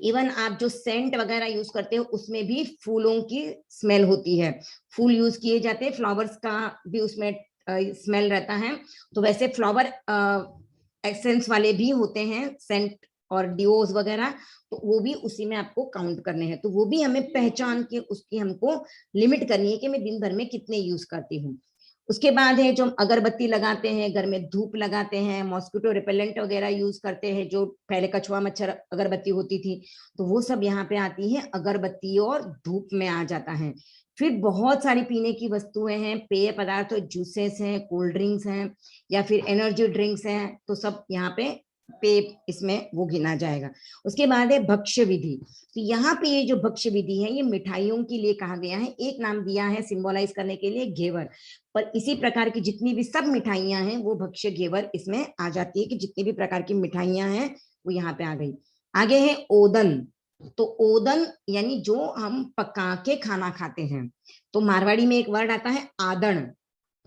इवन आप जो सेंट वगैरह यूज करते हो उसमें भी फूलों की स्मेल होती है, फूल यूज किए जाते हैं, फ्लावर्स का भी उसमें स्मेल रहता है, तो वैसे फ्लावर एसेंस वाले भी होते हैं सेंट और डिओज वगैरह, तो वो भी उसी में आपको काउंट करने हैं, तो वो भी हमें पहचान के उसकी हमको लिमिट करनी है कि मैं दिन भर में कितने यूज करती हूँ। उसके बाद है जो हम अगरबत्ती लगाते हैं, घर में धूप लगाते हैं, मॉस्किटो रिपेलेंट वगैरह यूज करते हैं, जो पहले कछुआ मच्छर अगरबत्ती होती थी, तो वो सब यहाँ पे आती है, अगरबत्ती और धूप में आ जाता है। फिर बहुत सारी पीने की वस्तुएं हैं, पेय पदार्थ, जूसेस हैं, कोल्ड ड्रिंक्स हैं, या फिर एनर्जी ड्रिंक्स हैं, तो सब यहाँ पे पे इसमें वो गिना जाएगा। उसके बाद है भक्ष्य विधि, तो यहाँ पे ये जो भक्ष्य विधि है ये मिठाइयों के लिए कहा गया है, एक नाम दिया है सिंबलाइज करने के लिए घेवर, पर इसी प्रकार की जितनी भी सब मिठाइयां हैं वो भक्ष्य घेवर इसमें आ जाती है, कि जितनी भी प्रकार की मिठाइयां हैं वो यहाँ पे आ गई। आगे है ओदन, तो ओदन यानी जो हम पका के खाना खाते हैं, तो मारवाड़ी में एक वर्ड आता है आदन,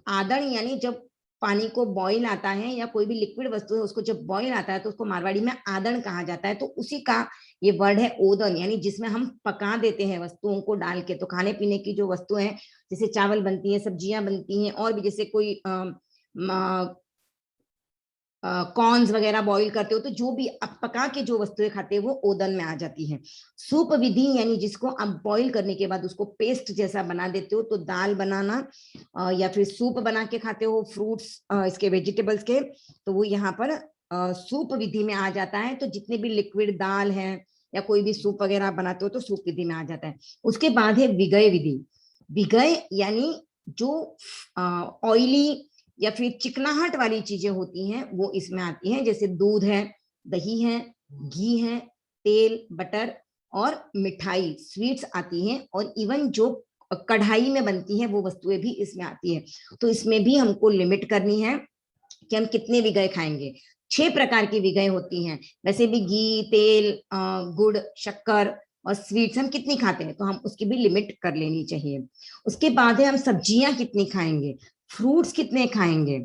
आदन यानी जब पानी को बॉईल आता है या कोई भी लिक्विड वस्तु है उसको जब बॉईल आता है तो उसको मारवाड़ी में आदन कहा जाता है, तो उसी का ये वर्ड है ओदन, यानी जिसमें हम पका देते हैं वस्तुओं को डाल के, तो खाने पीने की जो वस्तु है जैसे चावल बनती है, सब्जियां बनती हैं, और भी जैसे कोई कॉर्न्स वगैरह बॉईल करते हो, तो जो भी आप पका के जो वस्तुएं खाते हैं वो ओदन में आ जाती है। सूप विधि यानी जिसको आप बॉईल करने के बाद उसको पेस्ट जैसा बना देते हो, तो दाल बनाना या फिर सूप बना के खाते हो फ्रूट्स इसके वेजिटेबल्स के, तो वो यहाँ पर सूप विधि में आ जाता है। तो जितने भी लिक्विड दाल है या कोई भी सूप वगैरह बनाते हो तो सूप विधि में आ जाता है। उसके बाद है विगय विधि, विगय यानी जो ऑयली या फिर चिकनाहट वाली चीजें होती हैं वो इसमें आती हैं, जैसे दूध है, दही है, घी है, तेल, बटर और मिठाई, स्वीट्स आती हैं, और इवन जो कढ़ाई में बनती है वो वस्तुएं भी इसमें आती है। तो इसमें भी हमको लिमिट करनी है कि हम कितने विगय खाएंगे। 6 प्रकार की विगय होती हैं, वैसे भी घी, तेल, गुड़, शक्कर और स्वीट्स हम कितनी खाते हैं, तो हम उसकी भी लिमिट कर लेनी चाहिए। उसके बाद है हम सब्जियां कितनी खाएंगे, फ्रूट्स कितने खाएंगे,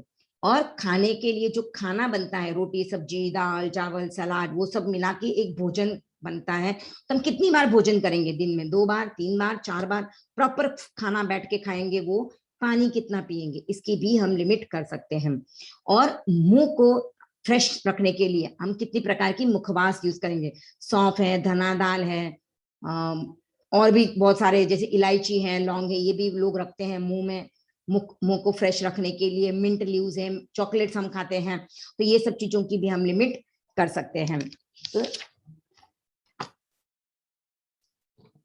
और खाने के लिए जो खाना बनता है, रोटी सब्जी दाल चावल सलाद, वो सब मिला के एक भोजन बनता है, तो हम कितनी बार भोजन करेंगे, दिन में 2 बार 3 बार 4 बार प्रॉपर खाना बैठ के खाएंगे, वो पानी कितना पिएंगे, इसकी भी हम लिमिट कर सकते हैं। और मुंह को फ्रेश रखने के लिए हम कितनी प्रकार की मुखवास यूज करेंगे, सौंफ है, धना दाल है, और भी बहुत सारे जैसे इलायची है, लौंग है, ये भी लोग रखते हैं मुंह में, मुंह को फ्रेश रखने के लिए। मिंट लीव्स है, चॉकलेट्स हम खाते हैं, तो ये सब चीजों की भी हम लिमिट कर सकते हैं। तो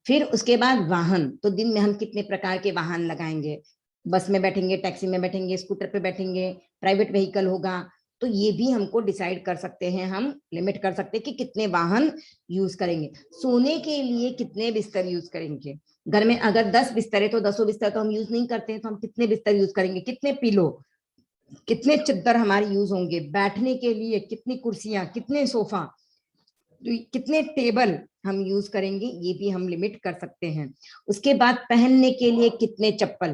फिर उसके बाद वाहन, तो दिन में हम कितने प्रकार के वाहन लगाएंगे, बस में बैठेंगे, टैक्सी में बैठेंगे, स्कूटर पे बैठेंगे, प्राइवेट व्हीकल होगा, तो ये भी हमको डिसाइड कर सकते हैं, हम लिमिट कर सकते हैं कि कितने वाहन यूज करेंगे। सोने के लिए कितने बिस्तर यूज करेंगे, घर में अगर 10 बिस्तर है तो 10 बिस्तर तो हम यूज नहीं करते हैं, तो हम कितने बिस्तर यूज करेंगे, कितने पिलो, कितने चद्दर हमारे यूज होंगे, बैठने के लिए कितनी कुर्सियां, कितने सोफा, कितने टेबल हम यूज करेंगे, ये भी हम लिमिट कर सकते हैं। उसके बाद पहनने के लिए कितने चप्पल,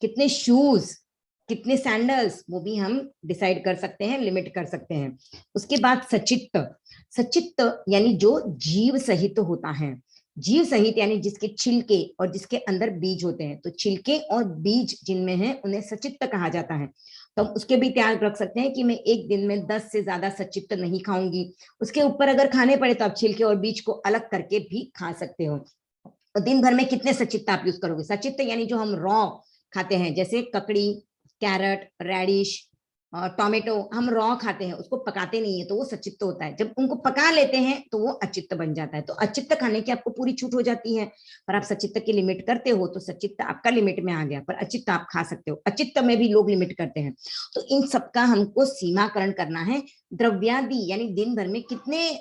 कितने शूज, कितने सैंडल्स, वो भी हम डिसाइड कर सकते हैं, लिमिट कर सकते हैं। उसके बाद सचित्त, सचित्त यानी जो जीव सहित होता है, जीव सहित यानी जिसके छिलके और जिसके अंदर बीज होते हैं, तो छिलके और बीज जिनमें है उन्हें सचित्त कहा जाता है। तो हम उसके भी त्याग रख सकते हैं कि मैं एक दिन में 10 से ज्यादा सचित्त नहीं खाऊंगी। उसके ऊपर अगर खाने पड़े तो आप छिलके और बीज को अलग करके भी खा सकते हो। तो दिन भर में कितने सचित्त आप यूज करोगे? सचित्त यानी जो हम रॉ खाते हैं, जैसे ककड़ी, कैरेट, रेडिश और टोमेटो, हम रॉ खाते हैं, उसको पकाते नहीं है तो वो सचित्त होता है। जब उनको पका लेते हैं तो वो अचित्त बन जाता है। तो अचित्त खाने की आपको पूरी छूट हो जाती है, पर आप सचित्त की लिमिट करते हो तो सचित्त आपका लिमिट में आ गया, पर अचित्त आप खा सकते हो। अचित्त में भी लोग लिमिट करते हैं। तो इन सबका हमको सीमाकरण करना है। द्रव्यादि यानी दिन भर में कितने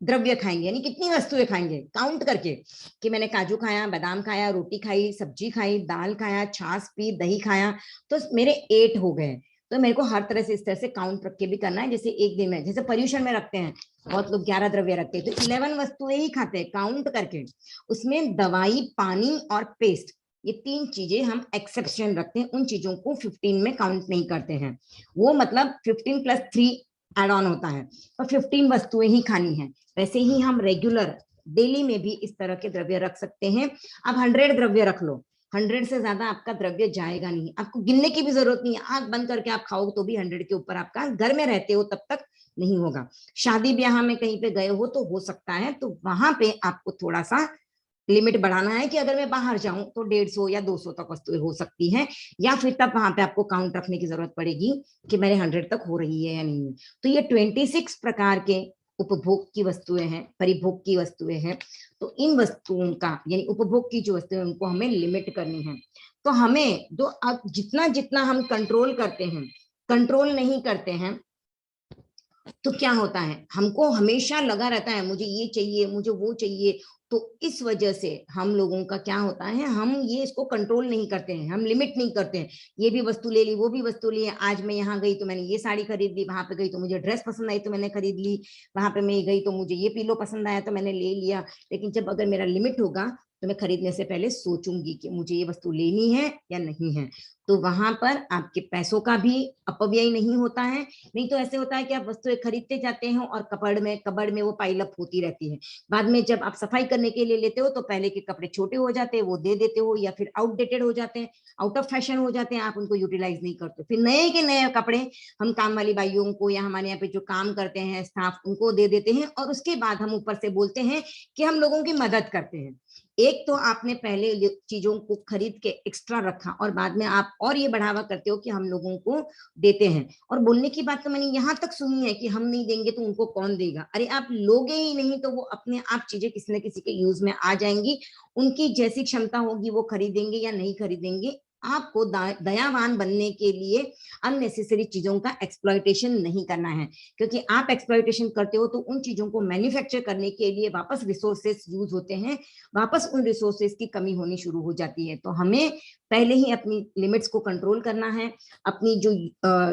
द्रव्य खाएंगे, यानी कितनी वस्तुएं खाएंगे, काउंट करके कि मैंने काजू खाया, बादाम खाया, रोटी खाई, सब्जी खाई, दाल खाया, छाछ पी, दही खाया, तो मेरे 8 हो गए। तो मेरे को हर तरह से इस तरह से काउंट रख के भी करना है। जैसे एक दिन में, जैसे पर्यूषण में रखते हैं, बहुत लोग 11 द्रव्य रखते हैं, तो 11 वस्तुएं ही खाते हैं काउंट करके। उसमें दवाई, पानी और पेस्ट, ये 3 चीजें हम एक्सेप्शन रखते हैं, उन चीजों को 15 में काउंट नहीं करते हैं। वो मतलब 15 + 3 एड ऑन होता है, और 15 वस्तुएं ही खानी है। वैसे ही हम रेगुलर डेली में भी इस तरह के द्रव्य रख सकते हैं। आप 100 द्रव्य रख लो, 100 से ज्यादा आपका द्रव्य जाएगा नहीं, आपको गिनने की भी जरूरत नहीं है। आंख बंद करके आप खाओ तो भी 100 के ऊपर आपका, घर में रहते हो तब तक नहीं होगा। शादी ब्याह में कहीं पे गए हो तो हो सकता है, तो वहां पे आपको थोड़ा सा लिमिट बढ़ाना है कि अगर मैं बाहर जाऊं तो 150 या 200 तक वस्तुएं हो सकती हैं, या फिर तब वहां पे आपको काउंट रखने की जरूरत पड़ेगी कि मेरे 100 तक हो रही है या नहीं है। तो ये 26 प्रकार के उपभोग की वस्तुएं हैं, परिभोग की वस्तुएं हैं। तो इन वस्तुओं का यानी उपभोग की जो वस्तुएं, उनको हमें लिमिट करनी है। तो हमें जो अब जितना जितना हम कंट्रोल करते हैं, कंट्रोल नहीं करते हैं तो क्या होता है, हमको हमेशा लगा रहता है मुझे ये चाहिए, मुझे वो चाहिए। तो इस वजह से हम लोगों का क्या होता है, हम ये इसको कंट्रोल नहीं करते हैं, हम लिमिट नहीं करते हैं। ये भी वस्तु ले ली, वो भी वस्तु ली, आज मैं यहाँ गई तो मैंने ये साड़ी खरीद ली, वहां पे गई तो मुझे ड्रेस पसंद आई तो मैंने खरीद ली, वहां पे मैं गई तो मुझे ये पिलो पसंद आया तो मैंने ले लिया। लेकिन जब अगर मेरा लिमिट होगा तो मैं खरीदने से पहले सोचूंगी कि मुझे ये वस्तु लेनी है या नहीं है। तो वहां पर आपके पैसों का भी अपव्यय नहीं होता है। नहीं तो ऐसे होता है कि आप वस्तुएं खरीदते जाते हैं और कबड़ में वो पाइलअप होती रहती है। बाद में जब आप सफाई करने के लिए लेते हो तो पहले के कपड़े छोटे हो जाते हैं, वो दे देते हो, या फिर आउटडेटेड हो जाते हैं, आउट ऑफ फैशन हो जाते हैं, आप उनको यूटिलाइज नहीं करते। फिर नए के नए कपड़े हम काम वाली बाइयों को या हमारे यहाँ पे जो काम करते हैं स्टाफ, उनको दे देते हैं, और उसके बाद हम ऊपर से बोलते हैं कि हम लोगों की मदद करते हैं। एक तो आपने पहले चीजों को खरीद के एक्स्ट्रा रखा, और बाद में आप और ये बढ़ावा करते हो कि हम लोगों को देते हैं। और बोलने की बात तो मैंने यहाँ तक सुनी है कि हम नहीं देंगे तो उनको कौन देगा। अरे आप लोगे ही नहीं तो वो अपने आप चीजें किसी न किसी के यूज में आ जाएंगी, उनकी जैसी क्षमता होगी वो खरीदेंगे या नहीं खरीदेंगे। आपको दयावान बनने के लिए अननेसेसरी चीजों का एक्सप्लॉयटेशन नहीं करना है, क्योंकि आप एक्सप्लॉयटेशन करते हो तो उन चीजों को मैन्युफैक्चर करने के लिए वापस रिसोर्सेस यूज होते हैं, वापस उन रिसोर्सेस की कमी होनी शुरू हो जाती है। तो हमें पहले ही अपनी लिमिट्स को कंट्रोल करना है। अपनी जो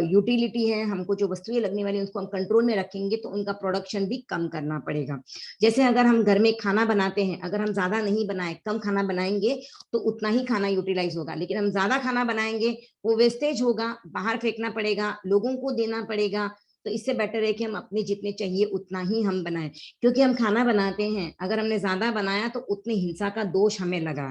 यूटिलिटी है, हमको जो वस्तुएं लगने वाली है उसको हम कंट्रोल में रखेंगे तो उनका प्रोडक्शन भी कम करना पड़ेगा। जैसे अगर हम घर में खाना बनाते हैं, अगर हम ज्यादा नहीं बनाए, कम खाना बनाएंगे तो उतना ही खाना यूटिलाइज होगा। लेकिन हम ज्यादा खाना बनाएंगे, वो वेस्टेज होगा, बाहर फेंकना पड़ेगा, लोगों को देना पड़ेगा। तो इससे बेटर है कि हम अपने जितने चाहिए उतना ही हम बनाएं। क्योंकि हम खाना बनाते हैं, अगर हमने ज्यादा बनाया तो उतनी हिंसा का दोष हमें लगा,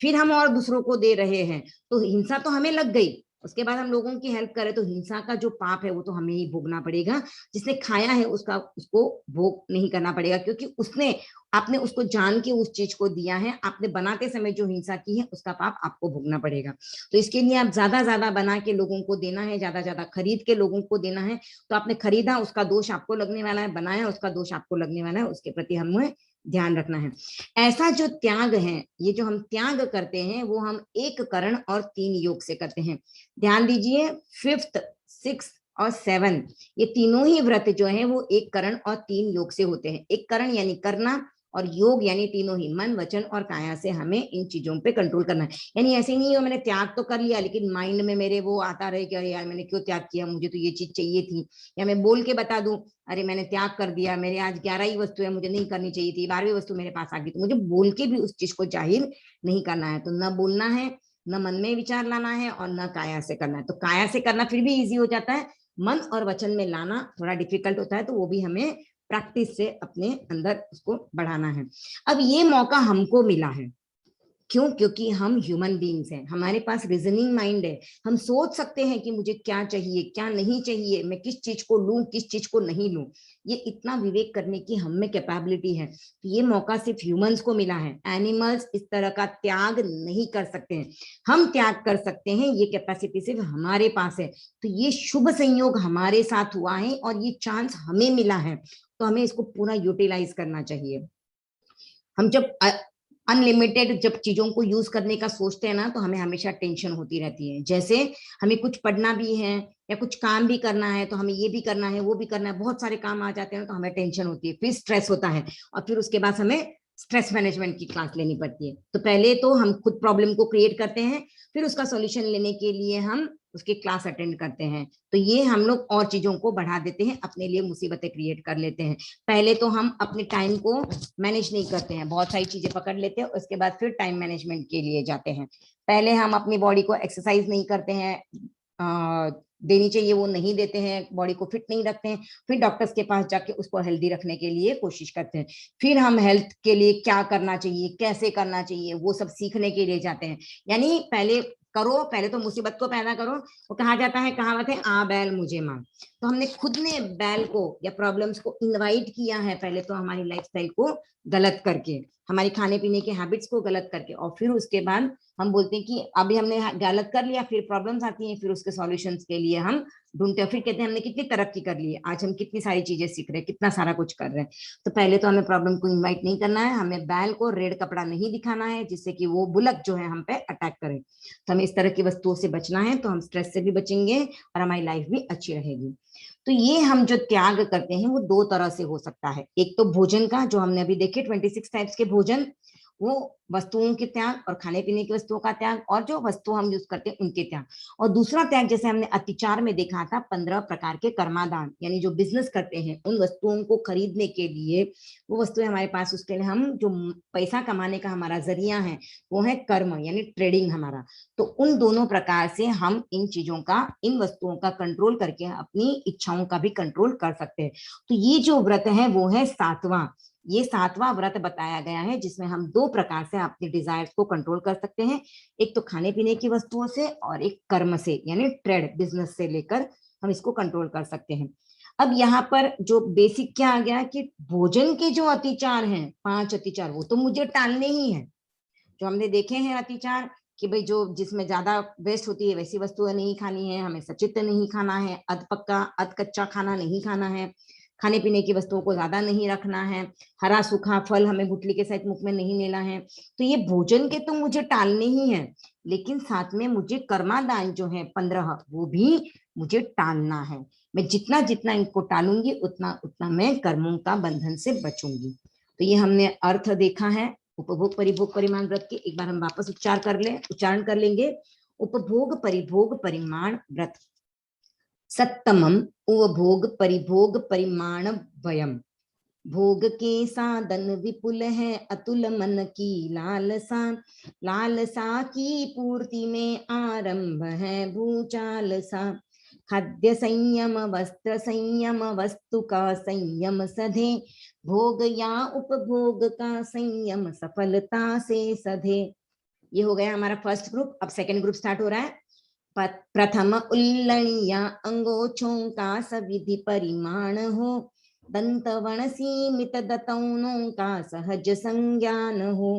फिर हम और दूसरों को दे रहे हैं तो हिंसा तो हमें लग गई, उसके बाद हम लोगों की हेल्प करें तो हिंसा का जो पाप है वो तो हमें ही भोगना पड़ेगा। जिसने खाया है उसको भोग नहीं करना पड़ेगा, क्योंकि आपने उसको जान के उस चीज को दिया है। आपने बनाते समय जो हिंसा की है उसका पाप आपको भोगना पड़ेगा। तो इसके लिए आप ज्यादा बना के लोगों को देना है, ज्यादा खरीद के लोगों को देना है। तो आपने खरीदा, उसका दोष आपको लगने वाला है, बनाया, उसका दोष आपको लगने वाला है। उसके प्रति हमें ध्यान रखना है। ऐसा जो त्याग है, ये जो हम त्याग करते हैं वो हम 1 करण और 3 योग से करते हैं। ध्यान दीजिए, 5th, 6th और 7 ये तीनों ही व्रत जो है वो 1 करण और 3 योग से होते हैं। 1 करण यानी करना, और योग यानी तीनों ही मन, वचन और काया से हमें इन चीजों पे कंट्रोल करना है। यानी ऐसे नहीं हो मैंने त्याग तो कर लिया लेकिन माइंड में मेरे वो आता रहे कि अरे यार मैंने क्यों त्याग किया, मुझे तो ये चीज चाहिए थी। या मैं बोल के बता दूं अरे मैंने त्याग कर दिया, मेरे आज 11 ही वस्तु है, मुझे नहीं करनी चाहिए थी, 12वीं वस्तु मेरे पास आ गई। तो मुझे बोल के भी उस चीज को जाहिर नहीं करना है। तो न बोलना है, न मन में विचार लाना है, और न काया से करना है। तो काया से करना फिर भी इजी हो जाता है, मन और वचन में लाना थोड़ा डिफिकल्ट होता है। तो वो भी हमें प्रैक्टिस से अपने अंदर उसको बढ़ाना है। अब ये मौका हमको मिला है, क्यों? क्योंकि हम ह्यूमन बीइंग्स हैं, हमारे पास रीजनिंग माइंड है, हम सोच सकते हैं कि मुझे क्या चाहिए क्या नहीं चाहिए, मैं किस चीज को लूं किस चीज को नहीं लूं, ये इतना विवेक करने की हम में कैपेबिलिटी है। तो ये मौका सिर्फ ह्यूमंस को मिला है, एनिमल्स इस तरह का त्याग नहीं कर सकते हैं, हम त्याग कर सकते हैं, ये कैपेसिटी सिर्फ हमारे पास है। तो ये शुभ संयोग हमारे साथ हुआ है और ये चांस हमें मिला है, तो हमें इसको पूरा यूटिलाइज करना चाहिए। हम जब अनलिमिटेड जब चीजों को यूज करने का सोचते हैं ना, तो हमें हमेशा टेंशन होती रहती है। जैसे हमें कुछ पढ़ना भी है या कुछ काम भी करना है, तो हमें ये भी करना है वो भी करना है, बहुत सारे काम आ जाते हैं तो हमें टेंशन होती है, फिर स्ट्रेस होता है और फिर उसके बाद हमें स्ट्रेस मैनेजमेंट की क्लास लेनी पड़ती है। तो पहले तो हम खुद प्रॉब्लम को क्रिएट करते हैं, फिर उसका सॉल्यूशन लेने के लिए हम उसकी क्लास अटेंड करते हैं। तो ये हम लोग और चीजों को बढ़ा देते हैं, अपने लिए मुसीबतें क्रिएट कर लेते हैं। पहले तो हम अपने टाइम को मैनेज नहीं करते हैं, बहुत सारी चीजें पकड़ लेते हैं, उसके बाद फिर टाइम मैनेजमेंट के लिए जाते हैं। पहले हम अपनी बॉडी को एक्सरसाइज नहीं करते हैं, देनी चाहिए वो नहीं देते हैं, बॉडी को फिट नहीं रखते हैं, फिर डॉक्टर्स के पास जाके उसको हेल्दी रखने के लिए कोशिश करते हैं। फिर हम हेल्थ के लिए क्या करना चाहिए कैसे करना चाहिए वो सब सीखने के लिए जाते हैं। यानी पहले करो, पहले तो मुसीबत को पैदा करो। वो कहा जाता है, कहावत है, आ बैल मुझे मार। तो हमने खुद ने बैल को या प्रॉब्लम्स को इनवाइट किया है, पहले तो हमारी लाइफस्टाइल को गलत करके, हमारी खाने पीने के हैबिट्स को गलत करके, और फिर उसके बाद हम बोलते हैं कि अभी हमने गलत कर लिया, फिर प्रॉब्लम्स आती हैं, फिर उसके सॉल्यूशंस के लिए हम ढूंढते हैं, फिर कहते हैं हमने कितनी तरक्की कर ली है, आज हम कितनी सारी चीजें सीख रहे हैं, कितना सारा कुछ कर रहे हैं। तो पहले तो हमें प्रॉब्लम को इन्वाइट नहीं करना है, हमें बैल को रेड कपड़ा नहीं दिखाना है जिससे कि वो बुलक जो है हम पे अटैक करे। तो हमें इस तरह की वस्तुओं से बचना है, तो हम स्ट्रेस से भी बचेंगे और हमारी लाइफ भी अच्छी रहेगी। तो ये हम जो त्याग करते हैं वो दो तरह से हो सकता है। एक तो भोजन का, जो हमने अभी देखे 26 टाइप्स के भोजन, वो वस्तुओं के त्याग और खाने पीने की वस्तुओं का त्याग, और जो वस्तु हम यूज करते हैं उनके त्याग। और दूसरा त्याग जैसे हमने अतिचार में देखा था, 15 प्रकार के कर्मादान, यानी जो बिजनेस करते हैं उन वस्तुओं को खरीदने के लिए, वो वस्तुएं हमारे पास, उसके लिए हम जो पैसा कमाने का हमारा जरिया है वो है कर्म, यानी ट्रेडिंग हमारा। तो उन दोनों प्रकार से हम इन चीजों का, इन वस्तुओं का कंट्रोल करके अपनी इच्छाओं का भी कंट्रोल कर सकते हैं। तो ये जो व्रत है वो है सातवां, ये सातवां व्रत बताया गया है, जिसमें हम दो प्रकार से अपने डिजायर्स को कंट्रोल कर सकते हैं। एक तो खाने पीने की वस्तुओं से, और एक कर्म से, यानी ट्रेड बिजनेस से लेकर हम इसको कंट्रोल कर सकते हैं। अब यहाँ पर जो बेसिक क्या आ गया कि भोजन के जो अतिचार हैं, 5 अतिचार, वो तो मुझे टालने ही है। जो हमने देखे हैं अतिचार, कि भाई जो जिसमें ज्यादा वेस्ट होती है वैसी वस्तुएं नहीं खानी है, हमें सचित्र नहीं खाना है, अध पक्का अध कच्चा खाना नहीं खाना है, खाने पीने की वस्तुओं को ज्यादा नहीं रखना है, हरा सूखा फल हमें गुठली के साथ मुख में नहीं लेना है। तो ये भोजन के तो मुझे टालने ही है, लेकिन साथ में मुझे कर्मादान जो है 15, वो भी मुझे टालना है। मैं जितना जितना इनको टालूंगी उतना उतना मैं कर्मों का बंधन से बचूंगी। तो ये हमने अर्थ देखा है उपभोग परिभोग परिमाण व्रत के। एक बार हम वापस उच्चारण कर लेंगे। उपभोग परिभोग परिमाण व्रत, सत्तमम उपभोग परिभोग परिमाण वयम। भोग के साधन विपुल है, अतुल मन की लालसा, लालसा की पूर्ति में आरंभ है भूचाल सा। खाद्य संयम वस्त्र संयम वस्तु का संयम सधे, भोग या उपभोग का संयम सफलता से सधे। ये हो गया हमारा फर्स्ट ग्रुप। अब सेकंड ग्रुप स्टार्ट हो रहा है। प्रथम उल्लणिया अंगोछों का सविधि परिमाण हो, दंतवण सीमित दतौनों का सहज संज्ञान हो।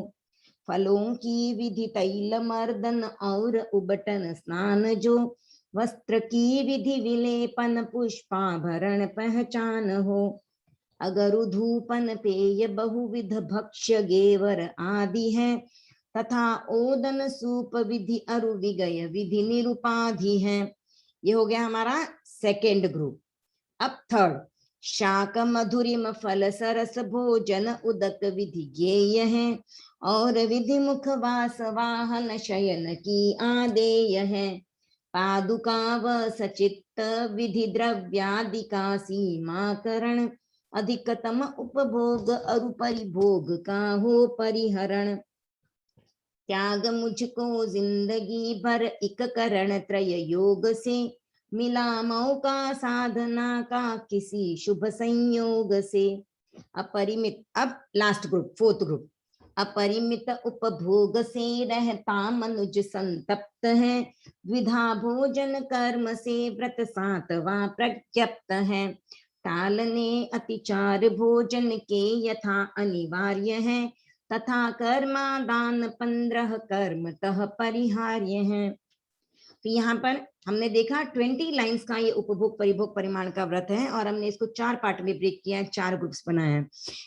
फलों की विधि तैल मर्दन और उबटन स्नान जो, वस्त्र की विधि विलेपन पुष्पाभरण पहचान हो। अगरु धूपन पेय बहुविध भक्ष्य गेवर आदि है, तथा ओदन सूप विधि अरु विगय विधि निरुपाधि है। ये हो गया हमारा सेकेंड ग्रुप। अब थर्ड, शाक मधुरिम फल सरस भोजन उदक विधि ज्ञेय है, और विधि मुख वास वाहन शयन की आदेय है। पादुका व सचित्त विधि द्रव्यादि का सीमाकरण, अधिकतम उपभोग अरु परिभोग का हो परिहरण। त्याग मुझको जिंदगी भर इक करण त्रय योग से, मिला मौका साधना का किसी शुभ संयोग से। अपरिमित। अब लास्ट ग्रुप, फोर्थ ग्रुप, अपरिमित उपभोग से रहता मनुज संतप्त है, द्विधा भोजन कर्म से व्रत सातवां प्रज्ञप्त है, टालने अतिचार भोजन के यथा अनिवार्य है, तथा कर्मादान 15 कर्मतः परिहार्य है। तो यहाँ पर हमने देखा 20 लाइंस का ये उपभोग परिभोग परिमाण का व्रत है और हमने इसको 4 पार्ट में ब्रेक किया है, 4 ग्रुप्स बनाए हैं।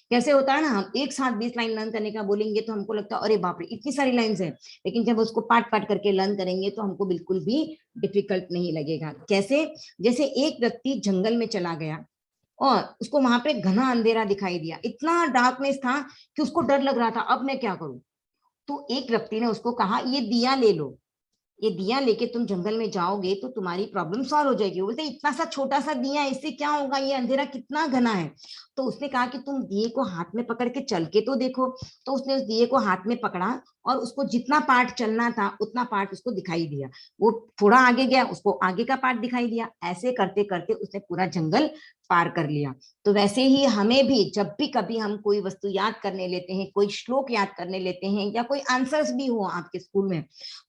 कैसे होता है ना, हम एक साथ 20 लाइन लर्न करने का बोलेंगे तो हमको लगता है अरे बाप रे इतनी सारी लाइंस है, लेकिन जब उसको पार्ट पार्ट करके लर्न करेंगे तो हमको बिल्कुल भी डिफिकल्ट नहीं लगेगा। कैसे, जैसे एक व्यक्ति जंगल में चला गया और उसको वहां पे घना अंधेरा दिखाई दिया, इतना डार्कनेस था कि उसको डर लग रहा था, अब मैं क्या करूं। तो एक व्यक्ति ने उसको कहा ये दिया ले लो, ये दिया लेके तुम जंगल में जाओगे तो तुम्हारी प्रॉब्लम सॉल्व हो जाएगी। बोलते इतना सा छोटा सा दिया, इससे क्या होगा, ये अंधेरा कितना घना है। तो उसने कहा कि तुम दिए को हाथ में पकड़ के चल के तो देखो। तो उसने उस दिए को हाथ में पकड़ा और उसको जितना पार्ट चलना था उतना पार्ट उसको दिखाई दिया। वो थोड़ा आगे गया, उसको आगे का पार्ट दिखाई दिया। ऐसे करते करते उसने पूरा जंगल पार कर लिया। तो वैसे ही हमें भी जब भी कभी हम कोई वस्तु याद करने लेते हैं, कोई श्लोक याद करने लेते हैं या कोई आंसर्स भी हो आपके स्कूल में,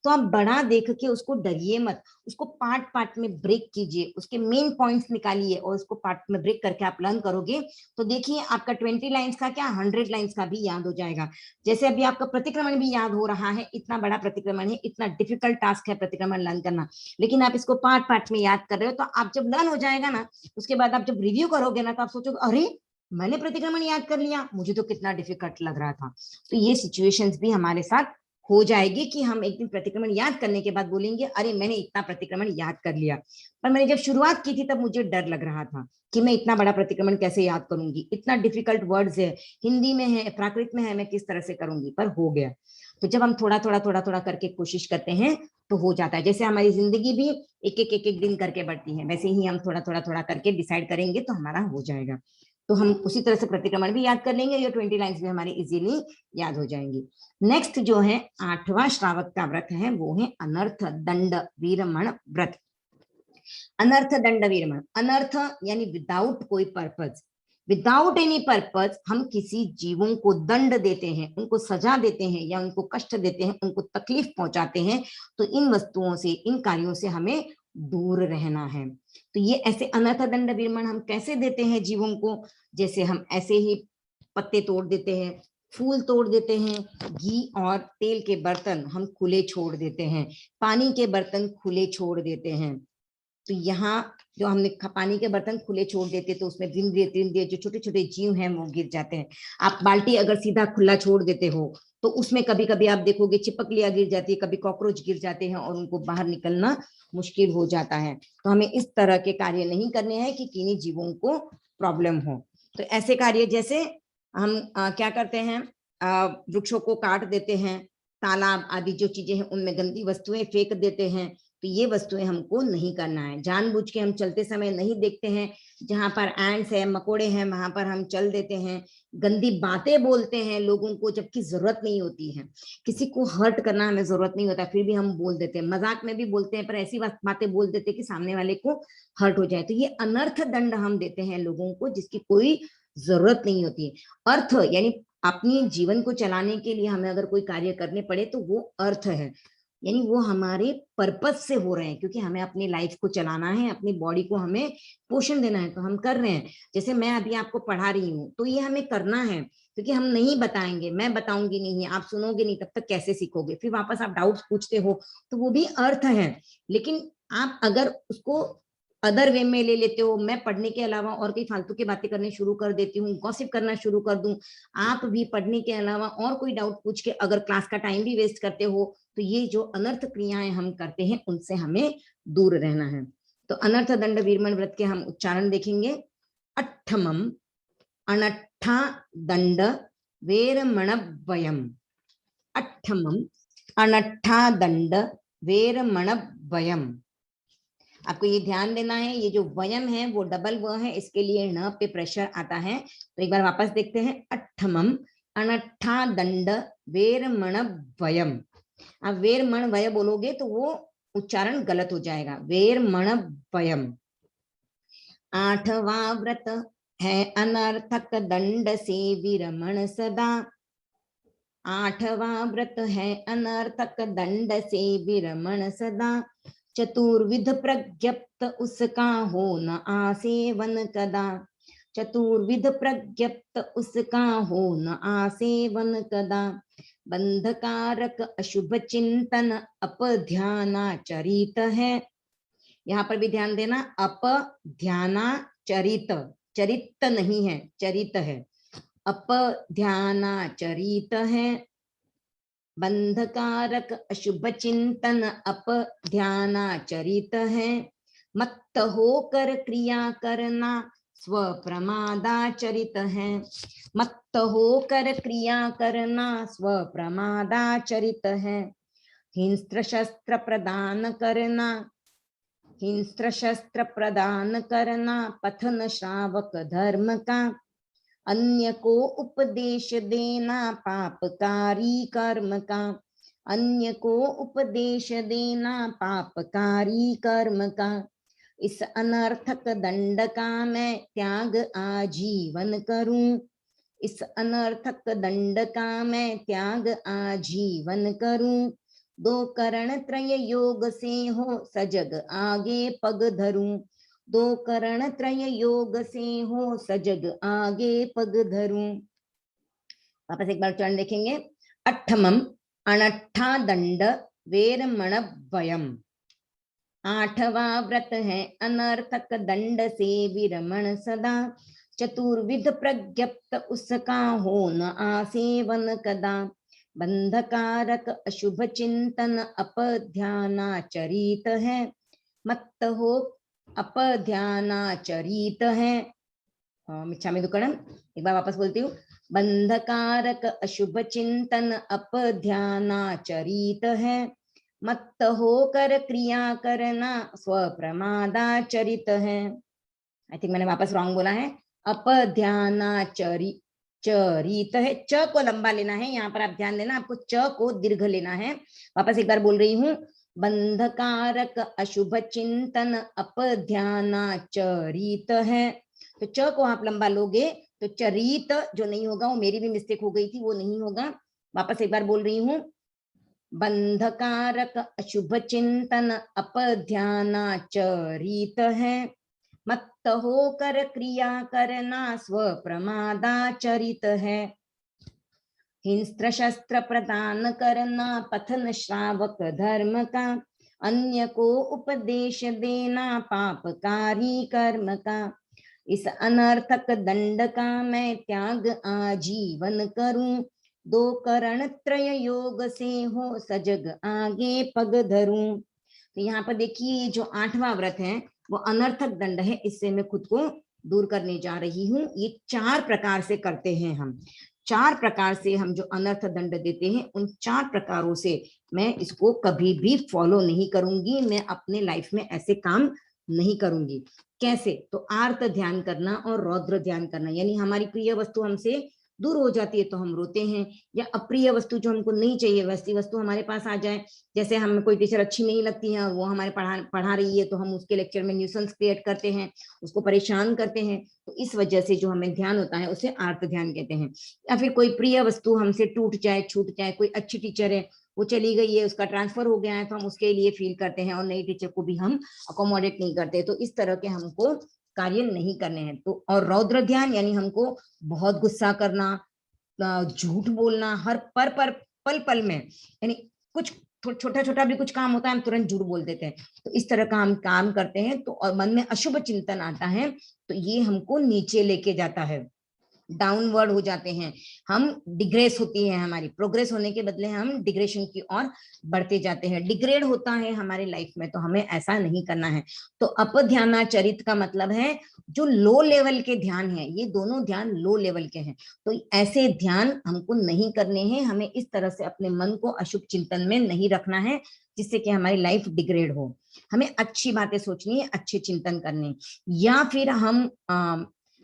तो आप बड़ा देख के उसको डरिए मत, उसको पार्ट पार्ट में ब्रेक कीजिए, उसके मेन पॉइंट्स निकालिए और उसको पार्ट में ब्रेक करके आप लर्न करोगे तो देखिए आपका 20 लाइंस का क्या 100 लाइंस का भी याद हो जाएगा। जैसे अभी आपका प्रतिक्रमण भी याद हो रहा है, इतना बड़ा प्रतिक्रमण है, इतना डिफिकल्ट टास्क है प्रतिक्रमण लर्न करना, लेकिन आप इसको पार्ट पार्ट में याद कर रहे हो। तो आप जब लर्न हो जाएगा ना, उसके बाद आप जब रिव्यू करोगे ना तो आप सोचोगे अरे मैंने प्रतिक्रमण याद कर लिया, मुझे तो कितना डिफिकल्ट लग रहा था। तो ये सिचुएशंस भी हमारे साथ हो जाएगी कि हम एक दिन प्रतिक्रमण याद करने के बाद बोलेंगे अरे मैंने इतना प्रतिक्रमण याद कर लिया, पर मैंने जब शुरुआत की थी तब मुझे डर लग रहा था कि मैं इतना बड़ा प्रतिक्रमण कैसे याद करूंगी, इतना डिफिकल्ट वर्ड्स है, हिंदी में है, प्राकृत में है, मैं किस तरह से करूंगी, पर हो गया। तो जब हम थोड़ा थोड़ा थोड़ा थोड़ा करके कोशिश करते हैं तो हो जाता है। जैसे हमारी जिंदगी भी एक एक दिन करके बढ़ती है, वैसे ही हम थोड़ा थोड़ा थोड़ा करके डिसाइड करेंगे तो हमारा हो जाएगा। तो हम उसी तरह से प्रतिक्रमण भी याद कर लेंगे, ये 20 लाइंस भी हमारी इजीली याद हो जाएंगी। नेक्स्ट जो है 8वां श्रावक का व्रत है वो है अनर्थ दंड वीरमण व्रत। अनर्थ दंड वीरमण, अनर्थ यानी विदाउट कोई पर्पज, विदाउट एनी पर्पज हम किसी जीवों को दंड देते हैं, उनको सजा देते हैं या उनको कष्ट देते हैं, उनको तकलीफ पहुंचाते हैं, तो इन वस्तुओं से, इन कार्यों से हमें दूर रहना है। तो ये ऐसे अनर्थ दंड वीरमण हम कैसे देते हैं जीवों को, जैसे हम ऐसे ही पत्ते तोड़ देते हैं, फूल तोड़ देते हैं, घी और तेल के बर्तन हम खुले छोड़ देते हैं, पानी के बर्तन खुले छोड़ देते हैं। तो यहाँ जो हमने पानी के बर्तन खुले छोड़ देते तो उसमें विंद्रिय जो छोटे छोटे जीव हैं वो गिर जाते हैं। आप बाल्टी अगर सीधा खुला छोड़ देते हो तो उसमें कभी कभी आप देखोगे चिपकलियां गिर जाती है, कभी कॉकरोच गिर जाते हैं और उनको बाहर निकलना मुश्किल हो जाता है। तो हमें इस तरह के कार्य नहीं करने हैं कि किन्हीं जीवों को प्रॉब्लम हो। तो ऐसे कार्य जैसे हम क्या करते हैं, वृक्षों को काट देते हैं, तालाब आदि जो चीजें हैं उनमें गंदी वस्तुएं फेंक देते हैं, तो ये वस्तुएं हमको नहीं करना है। जानबूझ के हम चलते समय नहीं देखते हैं, जहां पर एंट्स है, मकोड़े हैं, वहां पर हम चल देते हैं, गंदी बातें बोलते हैं लोगों को जबकि जरूरत नहीं होती है, किसी को हर्ट करना हमें जरूरत नहीं होता फिर भी हम बोल देते हैं, मजाक में भी बोलते हैं पर ऐसी बातें बोल देते हैं कि सामने वाले को हर्ट हो जाए। तो ये अनर्थ दंड हम देते हैं लोगों को जिसकी कोई जरूरत नहीं होती है। अर्थ यानी अपनी जीवन को चलाने के लिए हमें अगर कोई कार्य करने पड़े तो वो अर्थ है, यानी वो हमारे पर्पज से हो रहे हैं, क्योंकि हमें अपनी लाइफ को चलाना है, अपनी बॉडी को हमें पोषण देना है, तो हम कर रहे हैं। जैसे मैं अभी आपको पढ़ा रही हूँ तो ये हमें करना है, क्योंकि हम नहीं बताएंगे, मैं बताऊंगी नहीं, आप सुनोगे नहीं, तब तक कैसे सीखोगे, फिर वापस आप डाउट्स पूछते हो, तो वो भी अर्थ है। लेकिन आप अगर उसको अदर वे में ले लेते हो, मैं पढ़ने के अलावा और कई फालतू की बातें करने शुरू कर देती हूँ, गॉसिप करना शुरू कर दूं, आप भी पढ़ने के अलावा और कोई डाउट पूछ के अगर क्लास का टाइम भी वेस्ट करते हो, तो ये जो अनर्थ क्रियाएं हम करते हैं उनसे हमें दूर रहना है। तो अनर्थ दंड वीरमण व्रत के हम उच्चारण देखेंगे। अट्ठमम अनट्ठा दंड वेरमणभयम, अट्ठमम अनट्ठा दंड वेरमणभयम। आपको ये ध्यान देना है, ये जो वयम है वो डबल व है, इसके लिए न पे प्रेशर आता है। तो एक बार वापस देखते हैं, अट्ठमम अनट्ठा दंड वेरमणभयम। आप वेरमण वय बोलोगे तो वो उच्चारण गलत हो जाएगा, वेरमणभयम। 8वां व्रत है अनर्थक दंड से विरमण सदा, आठवां व्रत है अनर्थक दंड से विरमण सदा, चतुर्विध प्रज्ञप्त उसका हो न आसेवन कदा, चतुर्विध प्रज्ञप्त उसका हो न आसेवन कदा, बंधकारक अशुभ चिंतन अपध्यानाचरित है। यहाँ पर भी ध्यान देना, अपध्यानाचरित, चरित नहीं है, चरित है, अपध्यानाचरित है। बंधकारक अशुभ चिंतन अपध्यानाचरित है। मत्त होकर क्रिया करना स्वप्रमादाचरित है, मत्त होकर क्रिया करना स्वप्रमादाचरित है। हिंस्त्र शस्त्र प्रदान करना, हिंस्त्र शस्त्र प्रदान करना पथन श्रावक धर्म का, अन्य को उपदेश देना पापकारी कर्म का, अन्य को उपदेश देना पापकारी कर्म का। इस अनर्थक दंड का मैं त्याग आजीवन करूं, इस अनर्थक दंड का मैं त्याग आजीवन करूं। दो करण त्रय योग से हो सजग आगे पग धरूं, दो करण त्रय योग से हो सजग आगे पग धरूं। वापस एक बार चरण देखेंगे। अठमम अनट्ठा दंड वेरमण वयम, आठवां व्रत है अनर्थक दंड से विरमण सदा, चतुर्विध प्रज्ञप्त उसका हो न आसेवन कदा, बंधकारक अशुभ चिंतन अपध्यानाचरित है, मत्त हो अपध्यानाचरित है। मिच्छामि दुक्कडम, एक बार वापस बोलती हूँ। बंधकारक अशुभ चिंतन अपध्यानाचरित है, मत्त होकर क्रिया करना स्वप्रमादाचरित है। आई थिंक मैंने वापस रॉन्ग बोला है, अपध्यानाचरित चरित है, च को लंबा लेना है, यहाँ पर आप ध्यान देना, आपको च को दीर्घ लेना है। वापस एक बार बोल रही हूँ, बंधकारक अशुभ चिंतन अपध्यानाचरित है। तो च को आप लंबा लोगे तो चरित जो नहीं होगा, वो मेरी भी मिस्टेक हो गई थी, वो नहीं होगा। वापस एक बार बोल रही हूँ, बंधकारक अशुभ चिंतन अपध्यानाचरित है, मत्त होकर क्रिया करना स्वप्रमादाचरित है। हिंस्त्र शस्त्र प्रदान करना पथन श्रावक धर्म का, अन्य को उपदेश देना पापकारी कर्म का। इस अनर्थक दंड का मैं त्याग आजीवन करूं, दो करण त्रय योग से हो सजग आगे पग धरूं। तो यहाँ पर देखिए, जो 8वां व्रत है वो अनर्थक दंड है, इससे मैं खुद को दूर करने जा रही हूँ। ये 4 प्रकार से करते हैं हम, 4 प्रकार से हम जो अनर्थ दंड देते हैं, उन 4 प्रकारों से मैं इसको कभी भी फॉलो नहीं करूंगी, मैं अपने लाइफ में ऐसे काम नहीं करूंगी। कैसे? तो आर्त ध्यान करना और रौद्र ध्यान करना, यानी हमारी प्रिय वस्तु हमसे दूर हो जाती है तो हम रोते हैं, या अप्रिय वस्तु जो हमको नहीं चाहिए वैसी वस्तु हमारे पास आ जाए, जैसे हमें कोई टीचर अच्छी नहीं लगती है और वो हमारे पढ़ा रही है तो हम उसके लेक्चर में न्यूसेंस क्रिएट करते हैं, उसको परेशान करते हैं। तो इस वजह से जो हमें ध्यान होता है उसे आर्त ध्यान कहते हैं। या फिर कोई प्रिय वस्तु हमसे टूट जाए, छूट जाए, कोई अच्छी टीचर है वो चली गई है, उसका ट्रांसफर हो गया है, तो हम उसके लिए फील करते हैं और नई टीचर को भी हम अकोमोडेट नहीं करते। तो इस तरह के हमको कार्य नहीं करने हैं। तो और रौद्र ध्यान यानी हमको बहुत गुस्सा करना, झूठ बोलना हर पल पल में, यानी कुछ छोटा छोटा भी कुछ काम होता है हम तुरंत झूठ बोल देते हैं। तो इस तरह का हम काम करते हैं तो और मन में अशुभ चिंतन आता है तो ये हमको नीचे लेके जाता है, डाउनवर्ड हो जाते हैं, हम डिग्रेस होती है, हमारी प्रोग्रेस होने के बदले हम डिग्रेशन की ओर बढ़ते जाते हैं, डिग्रेड होता है हमारे लाइफ में। तो हमें ऐसा नहीं करना है। तो अपध्यानाचरित का मतलब है जो लो लेवल के ध्यान है, ये दोनों ध्यान लो लेवल के हैं, तो ऐसे ध्यान हमको नहीं करने हैं। हमें इस तरह से अपने मन को अशुभ चिंतन में नहीं रखना है जिससे कि हमारी लाइफ डिग्रेड हो। हमें अच्छी बातें सोचनी है, अच्छे चिंतन करने, या फिर हम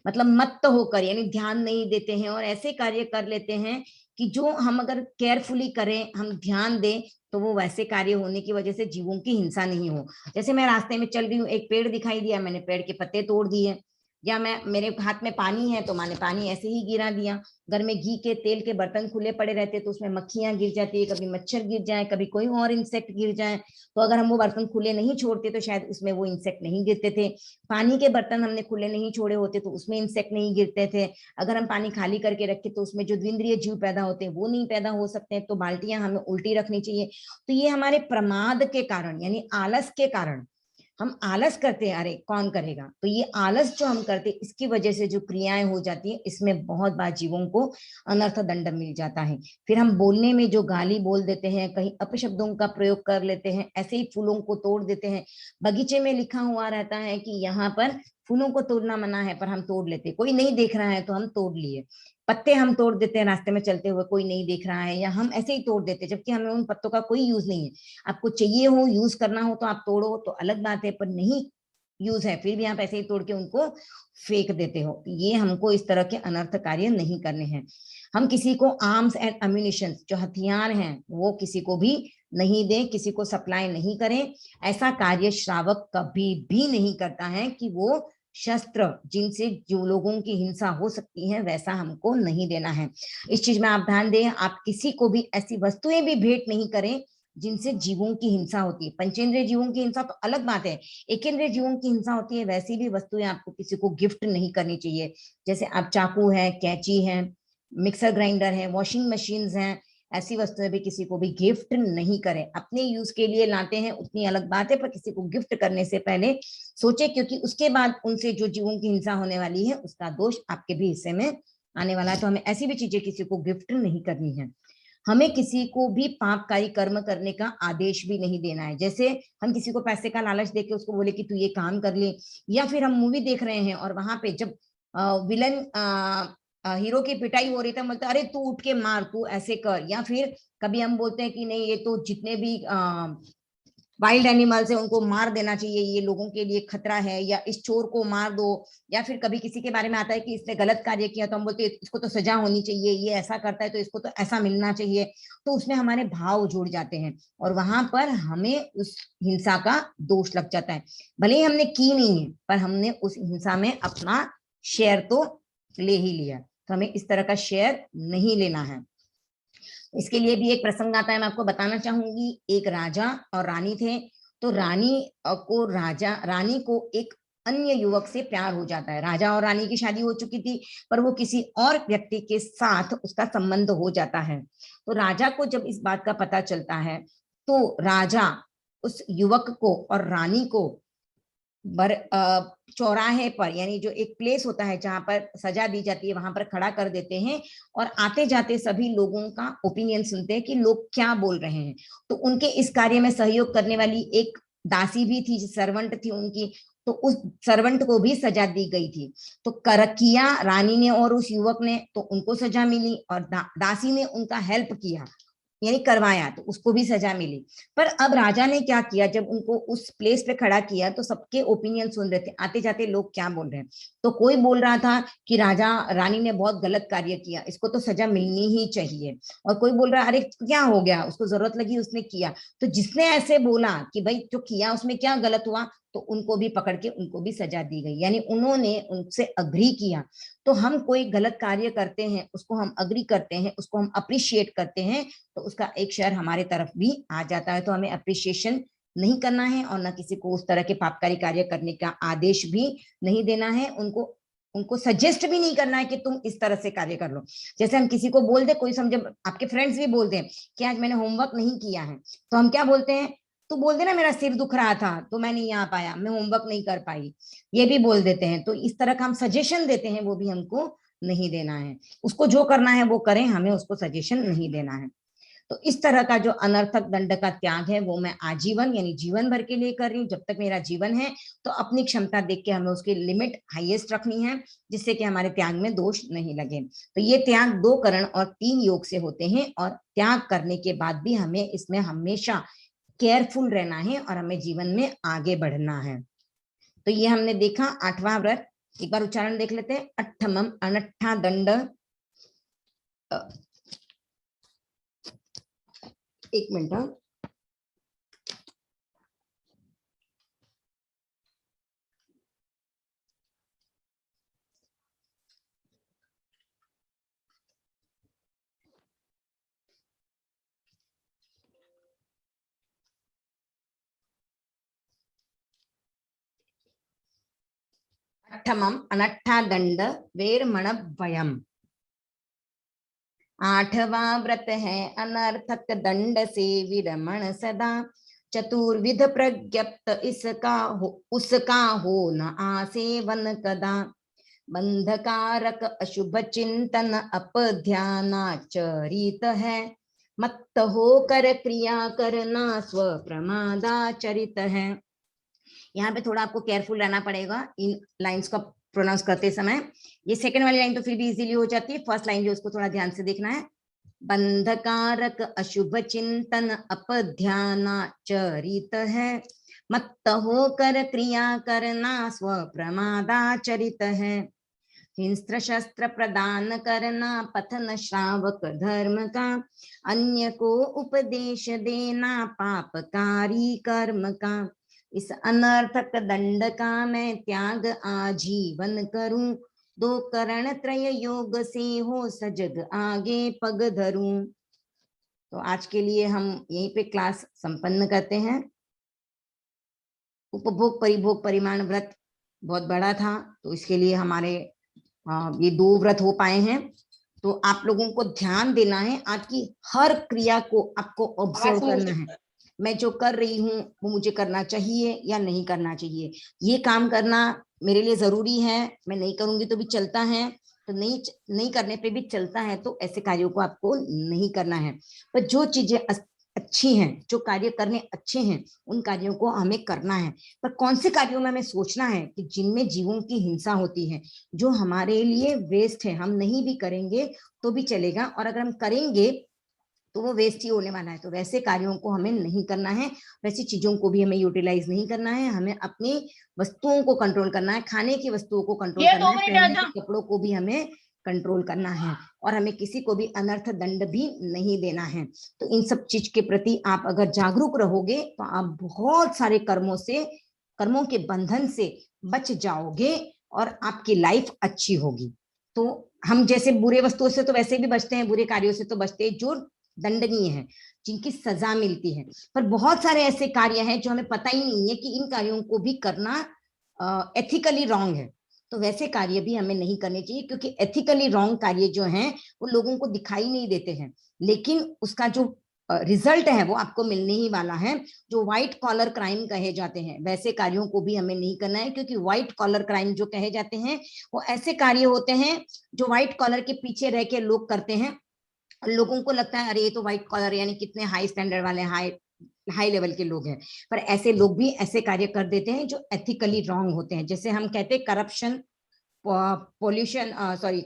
मतलब मत्त होकर यानी ध्यान नहीं देते हैं और ऐसे कार्य कर लेते हैं कि जो हम अगर केयरफुली करें, हम ध्यान दें तो वो वैसे कार्य होने की वजह से जीवों की हिंसा नहीं हो। जैसे मैं रास्ते में चल रही हूँ, एक पेड़ दिखाई दिया, मैंने पेड़ के पत्ते तोड़ दिए, या मैं मेरे हाथ में पानी है तो मैंने पानी ऐसे ही गिरा दिया। घर में घी के तेल के बर्तन खुले पड़े रहते तो उसमें मक्खियां गिर जाती है, कभी मच्छर गिर जाए, कभी कोई और इंसेक्ट गिर जाए। तो अगर हम वो बर्तन खुले नहीं छोड़ते तो शायद उसमें वो इंसेक्ट नहीं गिरते थे। पानी के बर्तन हमने खुले नहीं छोड़े होते तो उसमें इंसेक्ट नहीं गिरते थे। अगर हम पानी खाली करके रखे तो उसमें जो द्विंद्रिय जीव पैदा होते हैं वो नहीं पैदा हो सकते हैं। तो बाल्टियां हमें उल्टी रखनी चाहिए। तो ये हमारे प्रमाद के कारण यानी आलस के कारण हम आलस करते हैं, अरे कौन करेगा। तो ये आलस जो हम करते हैं इसकी वजह से जो क्रियाएं हो जाती है इसमें बहुत बार जीवों को अनर्थ दंड मिल जाता है। फिर हम बोलने में जो गाली बोल देते हैं, कहीं अपशब्दों का प्रयोग कर लेते हैं, ऐसे ही फूलों को तोड़ देते हैं। बगीचे में लिखा हुआ रहता है कि यहाँ पर फूलों को तोड़ना मना है, पर हम तोड़ लेते, कोई नहीं देख रहा है तो हम तोड़ लिए। पत्ते हम तोड़ देते हैं रास्ते में चलते हुए, कोई नहीं देख रहा है, या हम ऐसे ही तोड़ देते जबकि हमें उन पत्तों का कोई यूज नहीं है। आपको चाहिए हो, यूज करना हो तो आप तोड़ो तो अलग बात है, पर नहीं यूज है फिर भी आप ऐसे ही तोड़ के उनको फेंक देते हो। ये हमको इस तरह के अनर्थ कार्य नहीं करने हैं। हम किसी को आर्म्स एंड अम्यूनिशन जो हथियार हैं वो किसी को भी नहीं दें, किसी को सप्लाई नहीं करें। ऐसा कार्य श्रावक कभी भी नहीं करता है कि वो शस्त्र जिनसे जो लोगों की हिंसा हो सकती है वैसा हमको नहीं देना है। इस चीज में आप ध्यान दें, आप किसी को भी ऐसी वस्तुएं भी भेंट नहीं करें जिनसे जीवों की हिंसा होती है। पंचेंद्रिय जीवों की हिंसा तो अलग बात है, एकेंद्रिय जीवों की हिंसा होती है, वैसी भी वस्तुएं आपको किसी को गिफ्ट नहीं करनी चाहिए। जैसे आप चाकू है, कैंची है, मिक्सर ग्राइंडर है, वॉशिंग मशीन हैं, ऐसी वस्तुएं भी किसी को भी गिफ्ट नहीं करें। अपने यूज के लिए लाते हैं उतनी अलग बात है, पर किसी को गिफ्ट करने से पहले सोचे, क्योंकि उसके बाद उनसे जो जीवों की हिंसा होने वाली है उसका दोष आपके भी हिस्से में आने वाला है। तो हमें ऐसी भी चीजें किसी को गिफ्ट नहीं करनी है। हमें किसी को भी पापकारी कर्म करने का आदेश भी नहीं देना है। जैसे हम किसी को पैसे का लालच देके उसको बोले कि तू ये काम कर ले, या फिर हम मूवी देख रहे हैं और वहां पे जब विलन हीरो की पिटाई हो रही था, बोलते अरे तू उठ के मार, तू ऐसे कर। या फिर कभी हम बोलते हैं कि नहीं ये तो जितने भी वाइल्ड एनिमल्स है उनको मार देना चाहिए, ये लोगों के लिए खतरा है, या इस चोर को मार दो। या फिर कभी किसी के बारे में आता है कि इसने गलत कार्य किया तो हम बोलते हैं इसको तो सजा होनी चाहिए, ये ऐसा करता है तो इसको तो ऐसा मिलना चाहिए। तो उसमें हमारे भाव जुड़ जाते हैं और वहां पर हमें उस हिंसा का दोष लग जाता है। भले ही हमने की नहीं है पर हमने उस हिंसा में अपना शेयर तो ले ही लिया। तो हमें इस तरह का शेयर नहीं लेना है। इसके लिए भी एक प्रसंग आता है, मैं आपको बताना चाहूंगी। एक राजा और रानी थे। तो रानी को एक अन्य युवक से प्यार हो जाता है। राजा और रानी की शादी हो चुकी थी पर वो किसी और व्यक्ति के साथ उसका संबंध हो जाता है। तो राजा को जब इस बात का पता चलता है तो राजा उस युवक को और रानी को चौराहे पर, यानी जो एक प्लेस होता है जहां पर सजा दी जाती है, वहां पर खड़ा कर देते हैं और आते जाते सभी लोगों का ओपिनियन सुनते हैं कि लोग क्या बोल रहे हैं। तो उनके इस कार्य में सहयोग करने वाली एक दासी भी थी, सर्वेंट थी उनकी, तो उस सर्वेंट को भी सजा दी गई थी। तो किया रानी ने और उस युवक ने, तो उनको सजा मिली, और दासी ने उनका हेल्प किया यानी करवाया तो उसको भी सजा मिली। पर अब राजा ने क्या किया, जब उनको उस प्लेस पे खड़ा किया तो सबके ओपिनियन सुन रहे थे, आते जाते लोग क्या बोल रहे हैं। तो कोई बोल रहा था कि राजा रानी ने बहुत गलत कार्य किया, इसको तो सजा मिलनी ही चाहिए। और कोई बोल रहा है अरे क्या हो गया, उसको जरूरत लगी उसने किया। तो जिसने ऐसे बोला कि भाई जो किया उसमें क्या गलत हुआ, तो उनको भी पकड़ के उनको भी सजा दी गई, यानी उन्होंने उनसे अग्री किया। तो हम कोई गलत कार्य करते हैं उसको हम अग्री करते हैं, उसको हम अप्रिशिएट करते हैं, तो उसका एक शेयर हमारे तरफ भी आ जाता है। तो हमें अप्रिशिएशन नहीं करना है और ना किसी को उस तरह के पापकारी कार्य करने का आदेश भी नहीं देना है। उनको सजेस्ट भी नहीं करना है कि तुम इस तरह से कार्य कर लो। जैसे हम किसी को बोल दे, कोई समझे, आपके फ्रेंड्स भी बोलते हैं कि आज मैंने होमवर्क नहीं किया है, तो हम क्या बोलते हैं, तू बोल देना मेरा सिर दुख रहा था तो मैं नहीं आ पाया, मैं होमवर्क नहीं कर पाई, ये भी बोल देते हैं। तो इस तरह का हम सजेशन देते हैं, वो भी हमको नहीं देना है। उसको जो करना है वो करें, हमें उसको सजेशन नहीं देना है। तो इस तरह का जो अनर्थक दंड का त्याग है वो मैं आजीवन यानी जीवन भर के लिए कर रही हूँ। जब तक मेरा जीवन है तो अपनी क्षमता देख के हमें उसकी लिमिट हाईएस्ट रखनी है, जिससे कि हमारे त्याग में दोष नहीं लगे। तो ये त्याग 2 करण और 3 योग से होते हैं, और त्याग करने के बाद भी हमें इसमें हमेशा केयरफुल रहना है और हमें जीवन में आगे बढ़ना है। तो ये हमने देखा 8वां व्रत। एक बार उच्चारण देख लेते हैं। अट्ठमम अनट्ठा दंड, एक मिनट, अठमम अनट्ठा दंड वेरमण भयम। आठवां व्रत है अनर्थक दंड से विरमण सदा। चतुर्विध प्रज्ञप्त उसका हो न आसेवन कदा। बंधकारक अशुभ चिंतन अपध्यानाचरित है। मत्त होकर क्रिया करना स्व प्रमादाचरित है। यहाँ पे थोड़ा आपको केयरफुल रहना पड़ेगा इन लाइंस का प्रोनाउंस करते समय। ये सेकंड वाली लाइन तो फिर भी इजीली हो जाती है, फर्स्ट लाइन जो उसको थोड़ा ध्यान से देखना है। बंधकारक अशुभ चिंतन अपध्यानाचरित है। मत्त होकर क्रिया करना स्व प्रमादाचरित है। हिंस्त्र शस्त्र प्रदान करना पथन श्रावक धर्म का। अन्य को उपदेश देना पापकारी कर्म का। इस अनर्थक दंड का मैं त्याग आजीवन करूं। दो करण त्रय योग से हो सजग आगे पग धरूं। तो आज के लिए हम यहीं पे क्लास संपन्न करते हैं। उपभोग परिभोग परिमाण व्रत बहुत बड़ा था, तो इसके लिए हमारे ये 2 व्रत हो पाए हैं। तो आप लोगों को ध्यान देना है, आज की हर क्रिया को आपको ऑब्जर्व करना है। मैं जो कर रही हूँ वो मुझे करना चाहिए या नहीं करना चाहिए। ये काम करना मेरे लिए जरूरी है, मैं नहीं करूंगी तो भी चलता है, तो नहीं करने पे भी चलता है, तो ऐसे कार्यों को आपको नहीं करना है। पर जो चीजें अच्छी हैं, जो कार्य करने अच्छे हैं, उन कार्यों को हमें करना है। पर कौन से कार्यों में हमें सोचना है कि जिनमें जीवों की हिंसा होती है, जो हमारे लिए वेस्ट है, हम नहीं भी करेंगे तो भी चलेगा, और अगर हम करेंगे तो वो वेस्ट ही होने वाला है। तो वैसे कार्यों को हमें नहीं करना है, वैसी चीजों को भी हमें यूटिलाइज नहीं करना है। हमें अपनी वस्तुओं को कंट्रोल करना है, खाने की वस्तुओं को कंट्रोल करना है, पहनने के कपड़ों को भी हमें कंट्रोल करना है, और हमें किसी को भी अनर्थ दंड भी नहीं देना है। तो इन सब चीज के प्रति आप अगर जागरूक रहोगे तो आप बहुत सारे कर्मों के बंधन से बच जाओगे और आपकी लाइफ अच्छी होगी। तो हम जैसे बुरे वस्तुओं से तो वैसे भी बचते हैं, बुरे कार्यों से तो बचते हैं जो दंडनीय है, जिनकी सजा मिलती है। पर बहुत सारे ऐसे कार्य हैं जो हमें पता ही नहीं है कि इन कार्यों को भी करना एथिकली रॉन्ग है, तो वैसे कार्य भी हमें नहीं करने चाहिए, क्योंकि एथिकली रॉन्ग कार्य जो हैं वो लोगों को दिखाई नहीं देते हैं, लेकिन उसका जो रिजल्ट है वो आपको मिलने ही वाला है। जो व्हाइट कॉलर क्राइम कहे जाते हैं, वैसे कार्यों को भी हमें नहीं करना है, क्योंकि व्हाइट कॉलर क्राइम जो कहे जाते हैं वो ऐसे कार्य होते हैं जो व्हाइट कॉलर के पीछे रह के लोग करते हैं। लोगों को लगता है अरे ये तो व्हाइट कॉलर यानी कितने हाई स्टैंडर्ड वाले हाई लेवल के लोग हैं, पर ऐसे लोग भी ऐसे कार्य कर देते हैं जो एथिकली रॉन्ग होते हैं। जैसे हम कहते हैं करप्शन,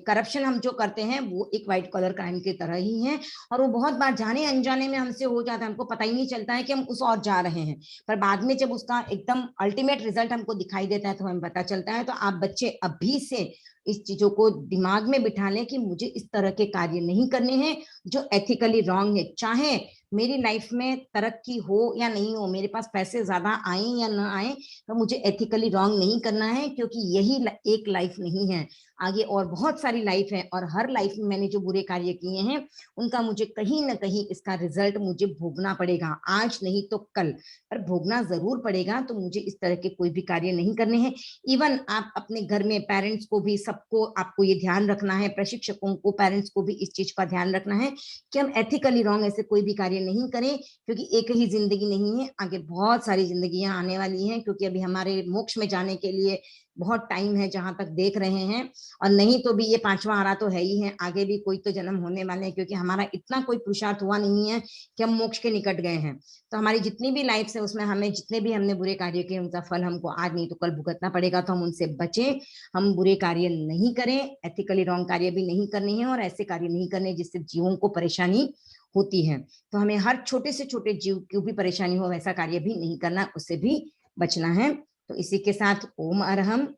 करप्शन हम जो करते हैं वो एक व्हाइट कॉलर क्राइम की तरह ही है, और वो बहुत बार जाने अनजाने में हमसे हो जाता है, हमको पता ही नहीं चलता है कि हम उस और जा रहे हैं, पर बाद में जब उसका एकदम अल्टीमेट रिजल्ट हमको दिखाई देता है तो हमें पता चलता है। तो आप बच्चे अभी से इस चीजों को दिमाग में बिठा लें कि मुझे इस तरह के कार्य नहीं करने हैं जो एथिकली रॉन्ग है। चाहे मेरी लाइफ में तरक्की हो या नहीं हो, मेरे पास पैसे ज्यादा आए या ना आए, तो मुझे एथिकली रॉन्ग नहीं करना है, क्योंकि यही एक लाइफ नहीं है, आगे और बहुत सारी लाइफ है, और हर लाइफ में मैंने जो बुरे कार्य किए हैं उनका मुझे कहीं ना कहीं इसका रिजल्ट मुझे भोगना पड़ेगा, आज नहीं तो कल, पर भोगना जरूर पड़ेगा। तो मुझे इस तरह के कोई भी कार्य नहीं करने हैं। इवन आप अपने घर में पेरेंट्स को भी, सबको आपको ये ध्यान रखना है, प्रशिक्षकों को, पेरेंट्स को भी इस चीज का ध्यान रखना है कि हम एथिकली रॉन्ग ऐसे कोई भी कार्य नहीं करें, क्योंकि एक ही जिंदगी नहीं है, आगे बहुत सारी जिंदगियां आने वाली हैं, क्योंकि अभी हमारे मोक्ष में जाने के लिए बहुत टाइम है जहां तक देख रहे हैं, और नहीं तो भी ये 5वां आरा तो है ही है, आगे भी कोई तो जन्म होने वाले हैं, क्योंकि हमारा इतना कोई पुरुषार्थ हुआ नहीं है कि हम मोक्ष के निकट गए हैं। तो हमारी जितनी भी लाइफ है उसमें हमें जितने भी हमने बुरे कार्य किए उनका फल हमको आज नहीं तो कल भुगतना पड़ेगा। तो हम उनसे बचें, हम बुरे कार्य नहीं करें, एथिकली रॉन्ग कार्य भी नहीं करने हैं, और ऐसे कार्य नहीं करने जिससे जीवों को परेशानी होती है। तो हमें हर छोटे से छोटे जीव की भी परेशानी हो वैसा कार्य भी नहीं करना, उससे भी बचना है। तो इसी के साथ ओम अरहम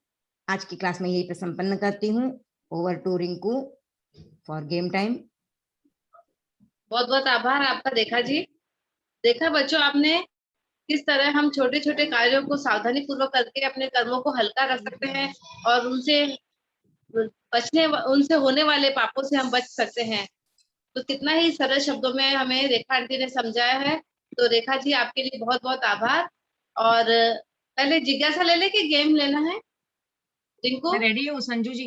आज की क्लास में यही पे संपन्न करती हूँ। Over to Rinku for game time. बहुत बहुत आभार आपका रेखा जी। देखा बच्चों आपने किस तरह हम छोटे छोटे कार्यों को सावधानी पूर्वक करके अपने कर्मों को हल्का कर सकते हैं, और उनसे होने वाले पापों से हम बच सकते हैं। तो कितना ही सरल शब्दों में हमें रेखा आंटी ने समझाया है। तो रेखा जी आपके लिए बहुत बहुत आभार। और पहले जिज्ञासा ले ले कि गेम लेना है। रिंकू? मैं रेडी हूँ संजू जी,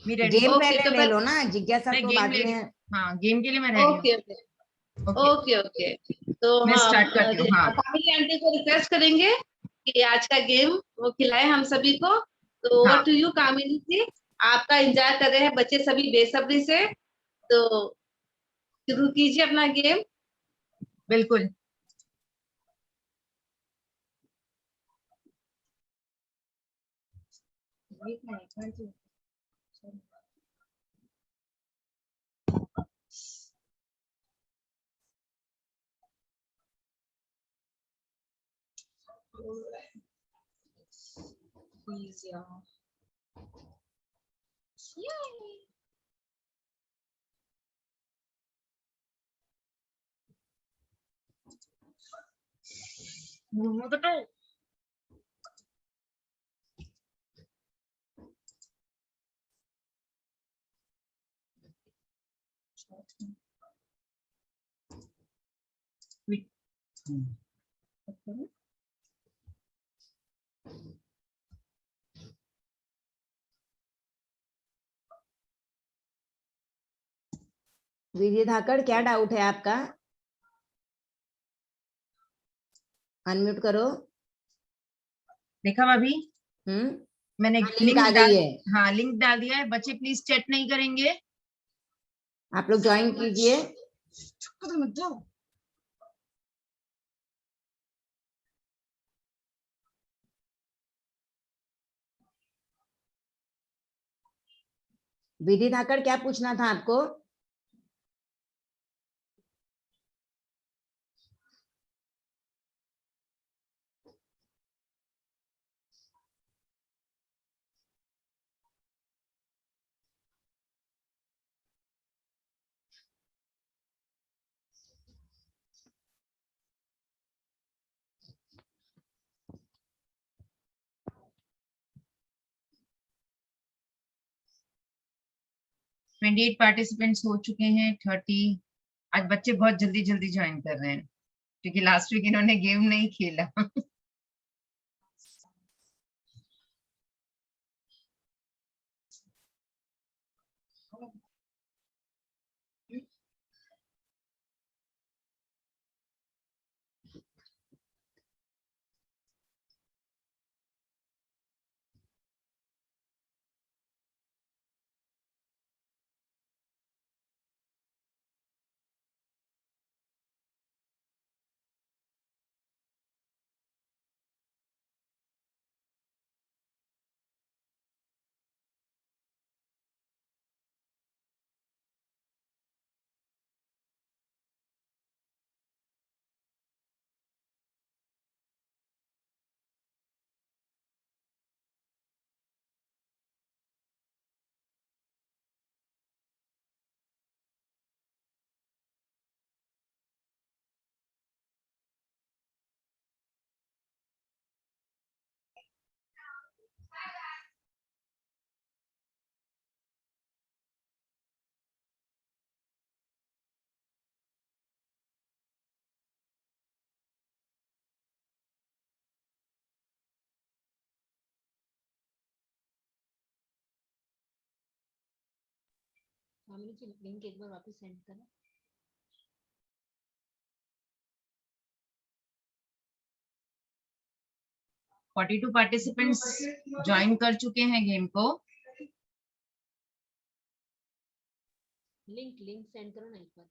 मैं रेडी। गेम ओके, पहले तो ले लो ना, जिज्ञासा मैं तो गेम बाद ले रही में। हूँ। हाँ, गेम के लिए मैं रेडी हूँ। Okay okay okay, okay okay. तो मैं हाँ, स्टार्ट करती हूँ। हाँ, कामिनी आंटी को रिक्वेस्ट करेंगे कि आज का गेम वो खिलाए हम सभी को। तो हाँ। ओवर टू यू कामिनी जी, आपका इंतजार कर रहे हैं बच्चे सभी बेसब्री से। तो शुरू कीजिए अपना गेम। बिल्कुल। Please, yeah. Yay. Wait. विजय धाकड़, क्या डाउट है आपका? अनम्यूट करो। देखा भाभी, मैंने लिंक आ गई है। हाँ, लिंक डाल दिया है। बच्चे प्लीज चैट नहीं करेंगे। आप लोग ज्वाइन कीजिए। मत जाओ। विधि धाकड़, क्या पूछना था आपको? ट्वेंटी 28 पार्टिसिपेंट्स हो चुके हैं। 30। आज बच्चे बहुत जल्दी जल्दी ज्वाइन कर रहे हैं क्योंकि लास्ट वीक इन्होंने गेम नहीं खेला। लिंक एक बार वापस सेंड करना। 42 पार्टिसिपेंट्स ज्वाइन कर चुके हैं गेम को। लिंक सेंड करो ना एक बार।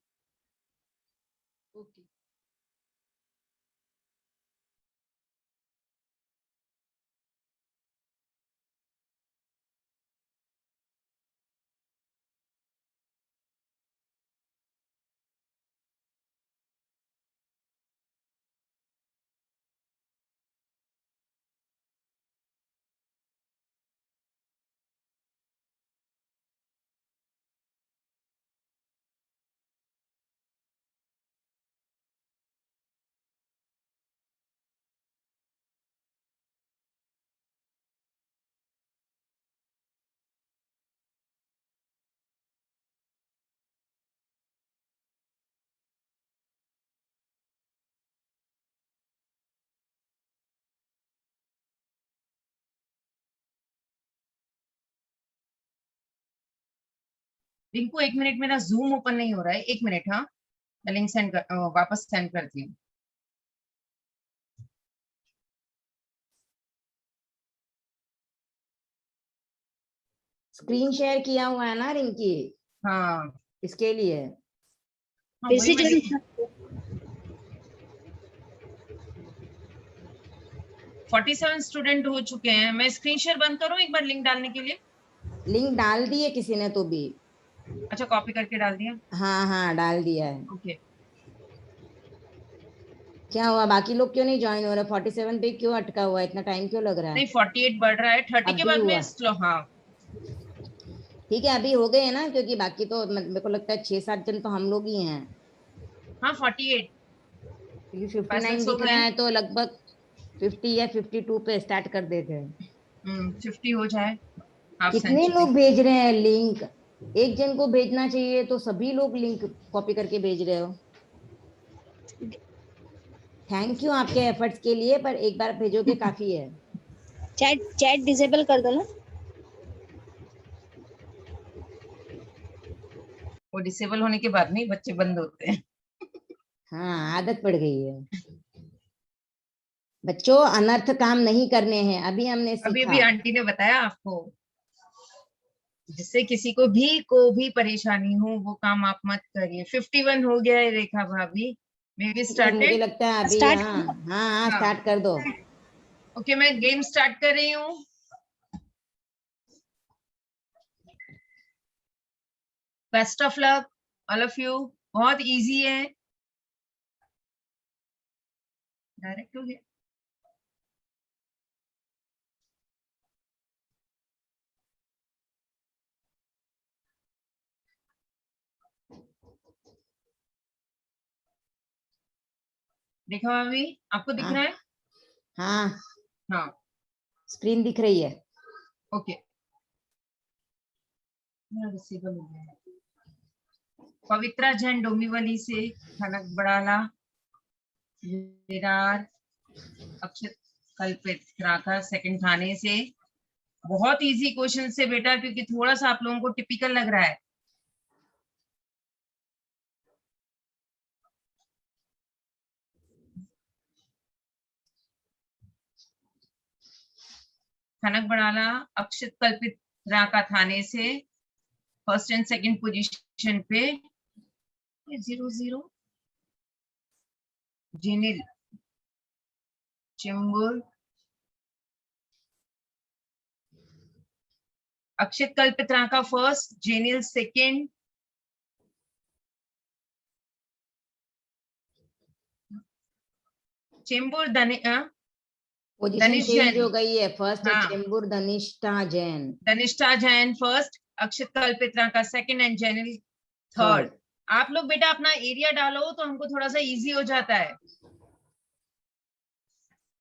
ओके। रिंकू 1 मिनट, मेरा जूम ओपन नहीं हो रहा है, 1 मिनट। हाँ, मैं लिंक वापस सेंड करती हूँ। स्क्रीन शेयर किया हुआ है ना रिंकी, हाँ इसके लिए। हाँ, फिर वही से मैं जरूर देख- 47 स्टूडेंट हो चुके हैं। मैं स्क्रीन शेयर बंद करूँ एक बार लिंक डालने के लिए? लिंक डाल दिए किसी ने तो भी। अच्छा, कॉपी करके डाल दिया। हाँ हाँ डाल दिया है। ओके। क्या हुआ, बाकी लोग क्यों नहीं ज्वाइन हो रहे? 47 पे क्यों अटका हुआ है? इतना टाइम क्यों लग रहा है? नहीं, 48 बढ़ रहा है, 30 के अभी बाद में हुआ। स्लो। हाँ ठीक है, अभी हो गए हैं ना, क्योंकि बाकी तो मेरे को लगता है 6-7 जन तो हम लोग ही हैं, हाँ, 48 क्योंकि 59 पैसेंट्स हो दिख गए रहा हैं। है तो लगभग 50 या 52 पे स्टार्ट कर देते हैं। 50 हो जाए, हाफ कितने सेंचुरी। लोग भेज रहे हैं लिंक? एक जन को भेजना चाहिए, तो सभी लोग लिंक कॉपी करके भेज रहे हो। थैंक यू आपके एफर्ट्स के लिए, पर एक बार भेजोगे काफी है। चैट चैट डिसेबल कर दो ना। वो डिसेबल होने के बाद नहीं बच्चे बंद होते हैं। हाँ, आदत पड़ गई है। बच्चों, अनर्थ काम नहीं करने हैं, अभी हमने अभी सीखा। अभी आंटी ने बताया आपको, जिससे किसी को भी परेशानी हो वो काम आप मत करिए। 51 हो गया है रेखा भाभी, मे बी ठीक है, मुझे स्टार्टेड। लगता है अभी। स्टार्ट हाँ हाँ हाँ, हाँ स्टार्ट कर दो। ओके, मैं गेम स्टार्ट कर रही हूँ। Best of luck all of you. बहुत इजी है, डायरेक्ट हो गया। देखो भाभी, आपको दिख हाँ रहा है? हाँ, हाँ स्क्रीन दिख रही है। ओके, डिसेबल हो गया है। पवित्रा जैन डोंबिवली से, खनक बड़ाला, विरार, अक्षत कल्पित राका सेकंड थाने से। बहुत इजी क्वेश्चन से बेटा, क्योंकि थोड़ा सा आप लोगों को टिपिकल लग रहा है। खनक बड़ाला, अक्षत कल्पित राका थाने से फर्स्ट एंड सेकंड पोजीशन पे। 0-0 जिनिल Chembur, Akshat Kalpit Raka first, Jenil second, Chembur position Dhanish change Jain. हो गई है। फर्स्ट है हाँ, Chembur Dhanishtha Jain, Dhanishtha Jain first, Akshat Kalpit Raka second and Jenil third. Third. आप लोग बेटा अपना एरिया डालो तो हमको थोड़ा सा इजी हो जाता है।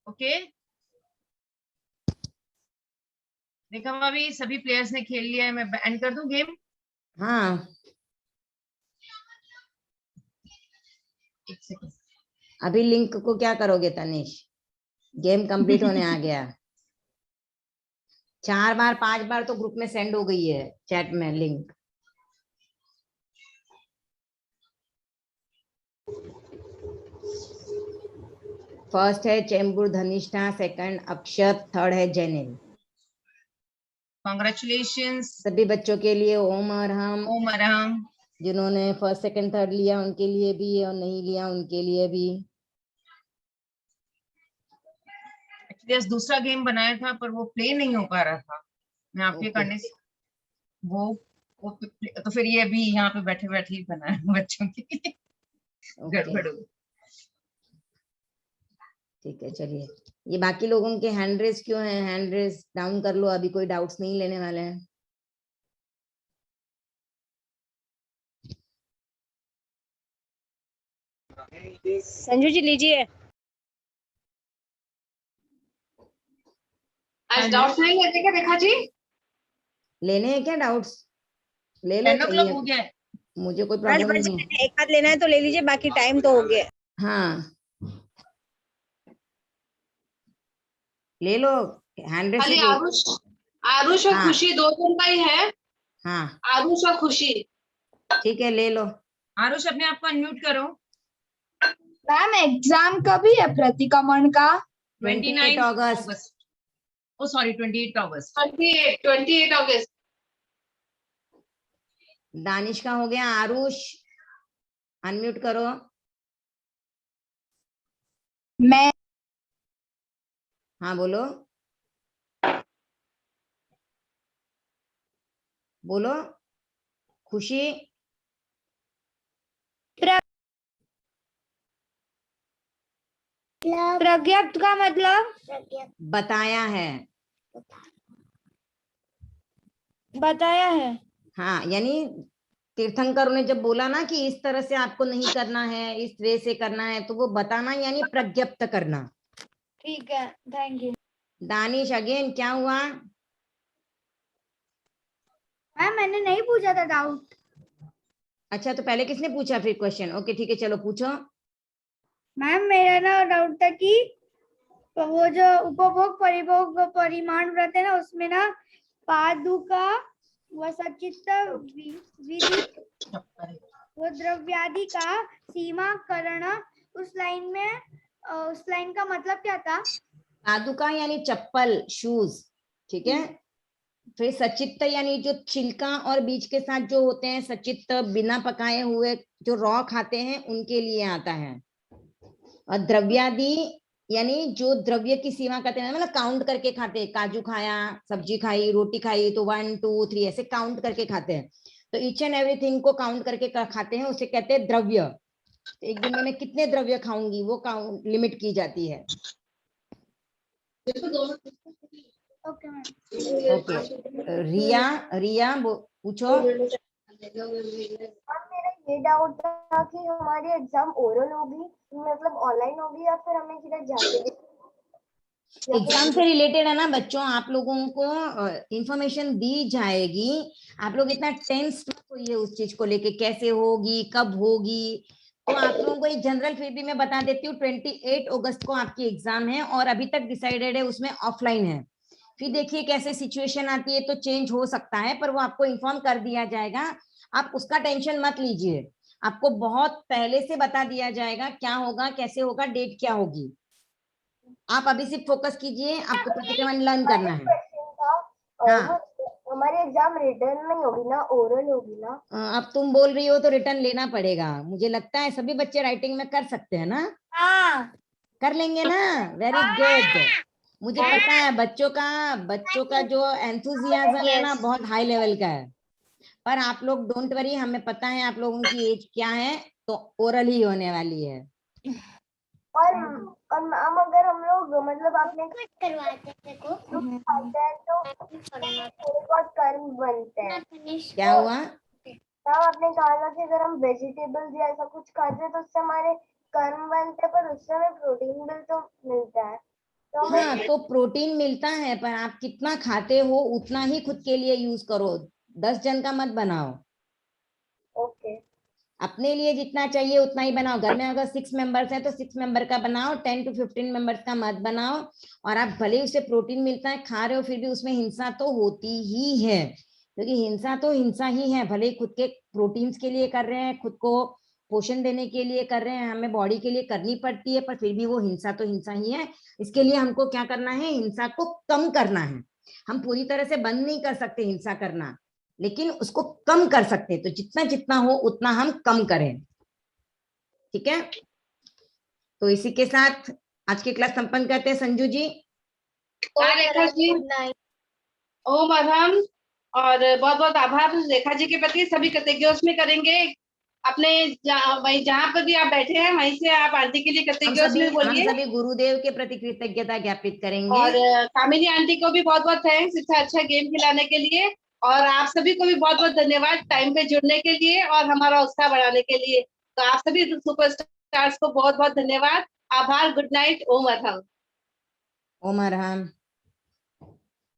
ओके, देखा भाभी, सभी प्लेयर्स ने खेल लिया है। मैं एंड कर दूं गेम? हाँ, एक सेकंड। अभी लिंक को क्या करोगे तनिष? गेम कंप्लीट होने आ गया। 4 बार 5 बार तो ग्रुप में सेंड हो गई है, चैट में लिंक। फर्स्ट है चेंबूर धनिष्ठा, सेकंड अक्षत, थर्ड है जेनिल। कॉन्ग्रेचुलेशंस सभी बच्चों के लिए ओम अरहम। ओम अरहम। जिन्होंने फर्स्ट सेकंड थर्ड लिया उनके लिए भी, और नहीं लिया उनके लिए भी। एक्चुअली दूसरा गेम बनाया था पर वो प्ले नहीं हो पा रहा था, मैं आपके ओके करने से वो तो फिर ये अभी यहाँ पे बैठे बैठे ही बनाया बच्चों की। ओके, गड़बड़ हो गई। ठीक है, चलिए। ये बाकी लोगों के हैंड रेस क्यों है? हैंड रेस डाउन कर लो, अभी कोई डाउट्स नहीं लेने वाले हैं। संजू जी लीजिए। आज डाउट नहीं लेते क्या रेखा जी? लेने हैं क्या डाउट्स? ले लो, 10 o'clock चाहिए, हो गया है। मुझे कोई 10 प्रॉब्लम बजे नहीं है। एक हाथ लेना है तो ले लीजिए, बाकी टाइम तो हो गया। हाँ, ले लो, हैंड रेस खाली ही दे। आरुष आरुष और हाँ खुशी दो जन का ही है। हाँ, आरुष और खुशी। ठीक है, ले लो। आरुष अपने आप को अनम्यूट करो। मैम एग्जाम कभी है प्रतिक्रमण का? 28 अगस्त। ओ सॉरी 28 अगस्त। 28 अगस्त। दानिश का हो गया। आरुष अनम्यूट करो। मैं हाँ बोलो, बोलो। खुशी, प्रज्ञप्त का मतलब बताया है। बताया है। हाँ, यानी तीर्थंकरों ने जब बोला ना कि इस तरह से आपको नहीं करना है, इस वे से करना है, तो वो बताना यानी प्रज्ञप्त करना। ठीक है, थैंक यू। दानिश अगेन, क्या हुआ? मैम मैंने नहीं पूछा था डाउट। अच्छा, तो पहले किसने पूछा फिर क्वेश्चन? ओके ठीक है, चलो पूछो। मैम मेरा ना डाउट था कि वो जो उपभोग परिभोग परिमाण व्रत है ना, उसमें ना पादुका व सचित्त विधि वो द्रव्यादि का सीमाकरण, उस लाइन का मतलब क्या था? पादुका यानी चप्पल, शूज, ठीक है। फिर सचित्त यानी जो छिलका और बीज के साथ जो होते हैं, सचित्त बिना पकाए हुए जो रॉ खाते हैं उनके लिए आता है। और द्रव्यादि यानी जो द्रव्य की सीमा करते हैं, मतलब काउंट करके खाते हैं। काजू खाया, सब्जी खाई, रोटी खाई, तो 1 2 3 ऐसे काउंट करके खाते हैं। तो ईच एंड एवरीथिंग को काउंट करके खाते हैं, उसे कहते हैं द्रव्य। तो एक दिन में मैं कितने द्रव्य खाऊंगी वो काउंट लिमिट की जाती है। Okay ma'am. ओके, रिया पूछो। मेरा ये डाउट था कि हमारी एग्जाम ओरल होगी, मतलब ऑनलाइन होगी, या फिर हमें किधर जाके एग्जाम से रिलेटेड है ना बच्चों, आप लोगों को इंफॉर्मेशन दी जाएगी। आप लोग इतना टेंस मत होइए उस चीज को लेके, कैसे होगी, कब होगी। तो आप लोगों को एक जनरल फिर भी मैं बता देती हूँ, 28 अगस्त को आपकी एग्जाम है और अभी तक डिसाइडेड है उसमें ऑफलाइन है। फिर देखिए कैसे सिचुएशन आती है तो चेंज हो सकता है, पर वो आपको इन्फॉर्म कर दिया जाएगा। आप उसका टेंशन मत लीजिए, आपको बहुत पहले से बता दिया जाएगा क्या होगा, कैसे होगा, डेट क्या होगी। आप अभी सिर्फ फोकस कीजिए, आपको प्रतिक्रमण लर्न करना है। हाँ, हमारी एग्जाम रिटर्न नहीं होगी ना, ओरल होगी ना? अब तुम बोल रही हो तो रिटर्न लेना पड़ेगा। मुझे लगता है सभी बच्चे राइटिंग में कर सकते हैं ना? हाँ। कर लेंगे ना? Very good. मुझे पता है बच्चों का जो एंथुजियाज्म है ना बहुत हाई लेवल का है। पर आप लोग डोंट वरी, हमें पता है आप लोगों की एज क्या है, तो ओरल ही होने वाली है। और मैम अगर हम लोग मतलब आपने करवाते हैं को खाते हैं तो बहुत कर्म बनते हैं। क्या हुआ? मैम आपने कहा था कि अगर हम वेजिटेबल्स या ऐसा कुछ खाते हैं तो उससे हमारे कर्म बनते हैं, पर उससे हमें प्रोटीन भी तो मिलता है। तो हाँ, तो प्रोटीन मिलता है, पर आप कितना खाते हो उतना ही खुद के लिए यूज करो। 10 जन का मत बनाओ। ओके। अपने लिए जितना चाहिए उतना ही बनाओ। घर में अगर 6 मेंबर्स हैं तो 6 मेंबर का बनाओ, 10 to 15 मेंबर्स का मत बनाओ। और आप भले उसे प्रोटीन मिलता है खा रहे हो, फिर भी उसमें हिंसा तो होती ही है, क्योंकि हिंसा तो हिंसा ही है। भले ही खुद के प्रोटीन्स के लिए कर रहे हैं, खुद को पोषण देने के लिए कर रहे हैं, हमें बॉडी के लिए करनी पड़ती है, पर फिर भी वो हिंसा तो हिंसा ही है। इसके लिए हमको क्या करना है, हिंसा को कम करना है। हम पूरी तरह से बंद नहीं कर सकते हिंसा करना, लेकिन उसको कम कर सकते हैं। तो जितना जितना हो उतना हम कम करें, ठीक है। तो इसी के साथ आज की क्लास संपन्न करते हैं। संजू जी, हाँ रेखा जी, ओम अरहम। और बहुत बहुत आभार रेखा जी के प्रति, सभी कृतज्ञ उसमें करेंगे। अपने वहीं जहाँ पर भी आप बैठे हैं वहीं से आप आंटी के लिए कृतज्ञ उसमें हम बोलिए। सभी गुरुदेव के प्रति कृतज्ञता ज्ञापित करेंगे। और कामिनी आंटी को भी बहुत बहुत थैंक्स इतना अच्छा गेम खिलाने के लिए। और आप सभी को भी बहुत बहुत धन्यवाद टाइम पे जुड़ने के लिए और हमारा उत्साह बढ़ाने के लिए। तो आप सभी सुपरस्टार्स को बहुत बहुत धन्यवाद, आभार, गुड नाइट, ओम अरहम। ओम अरहम।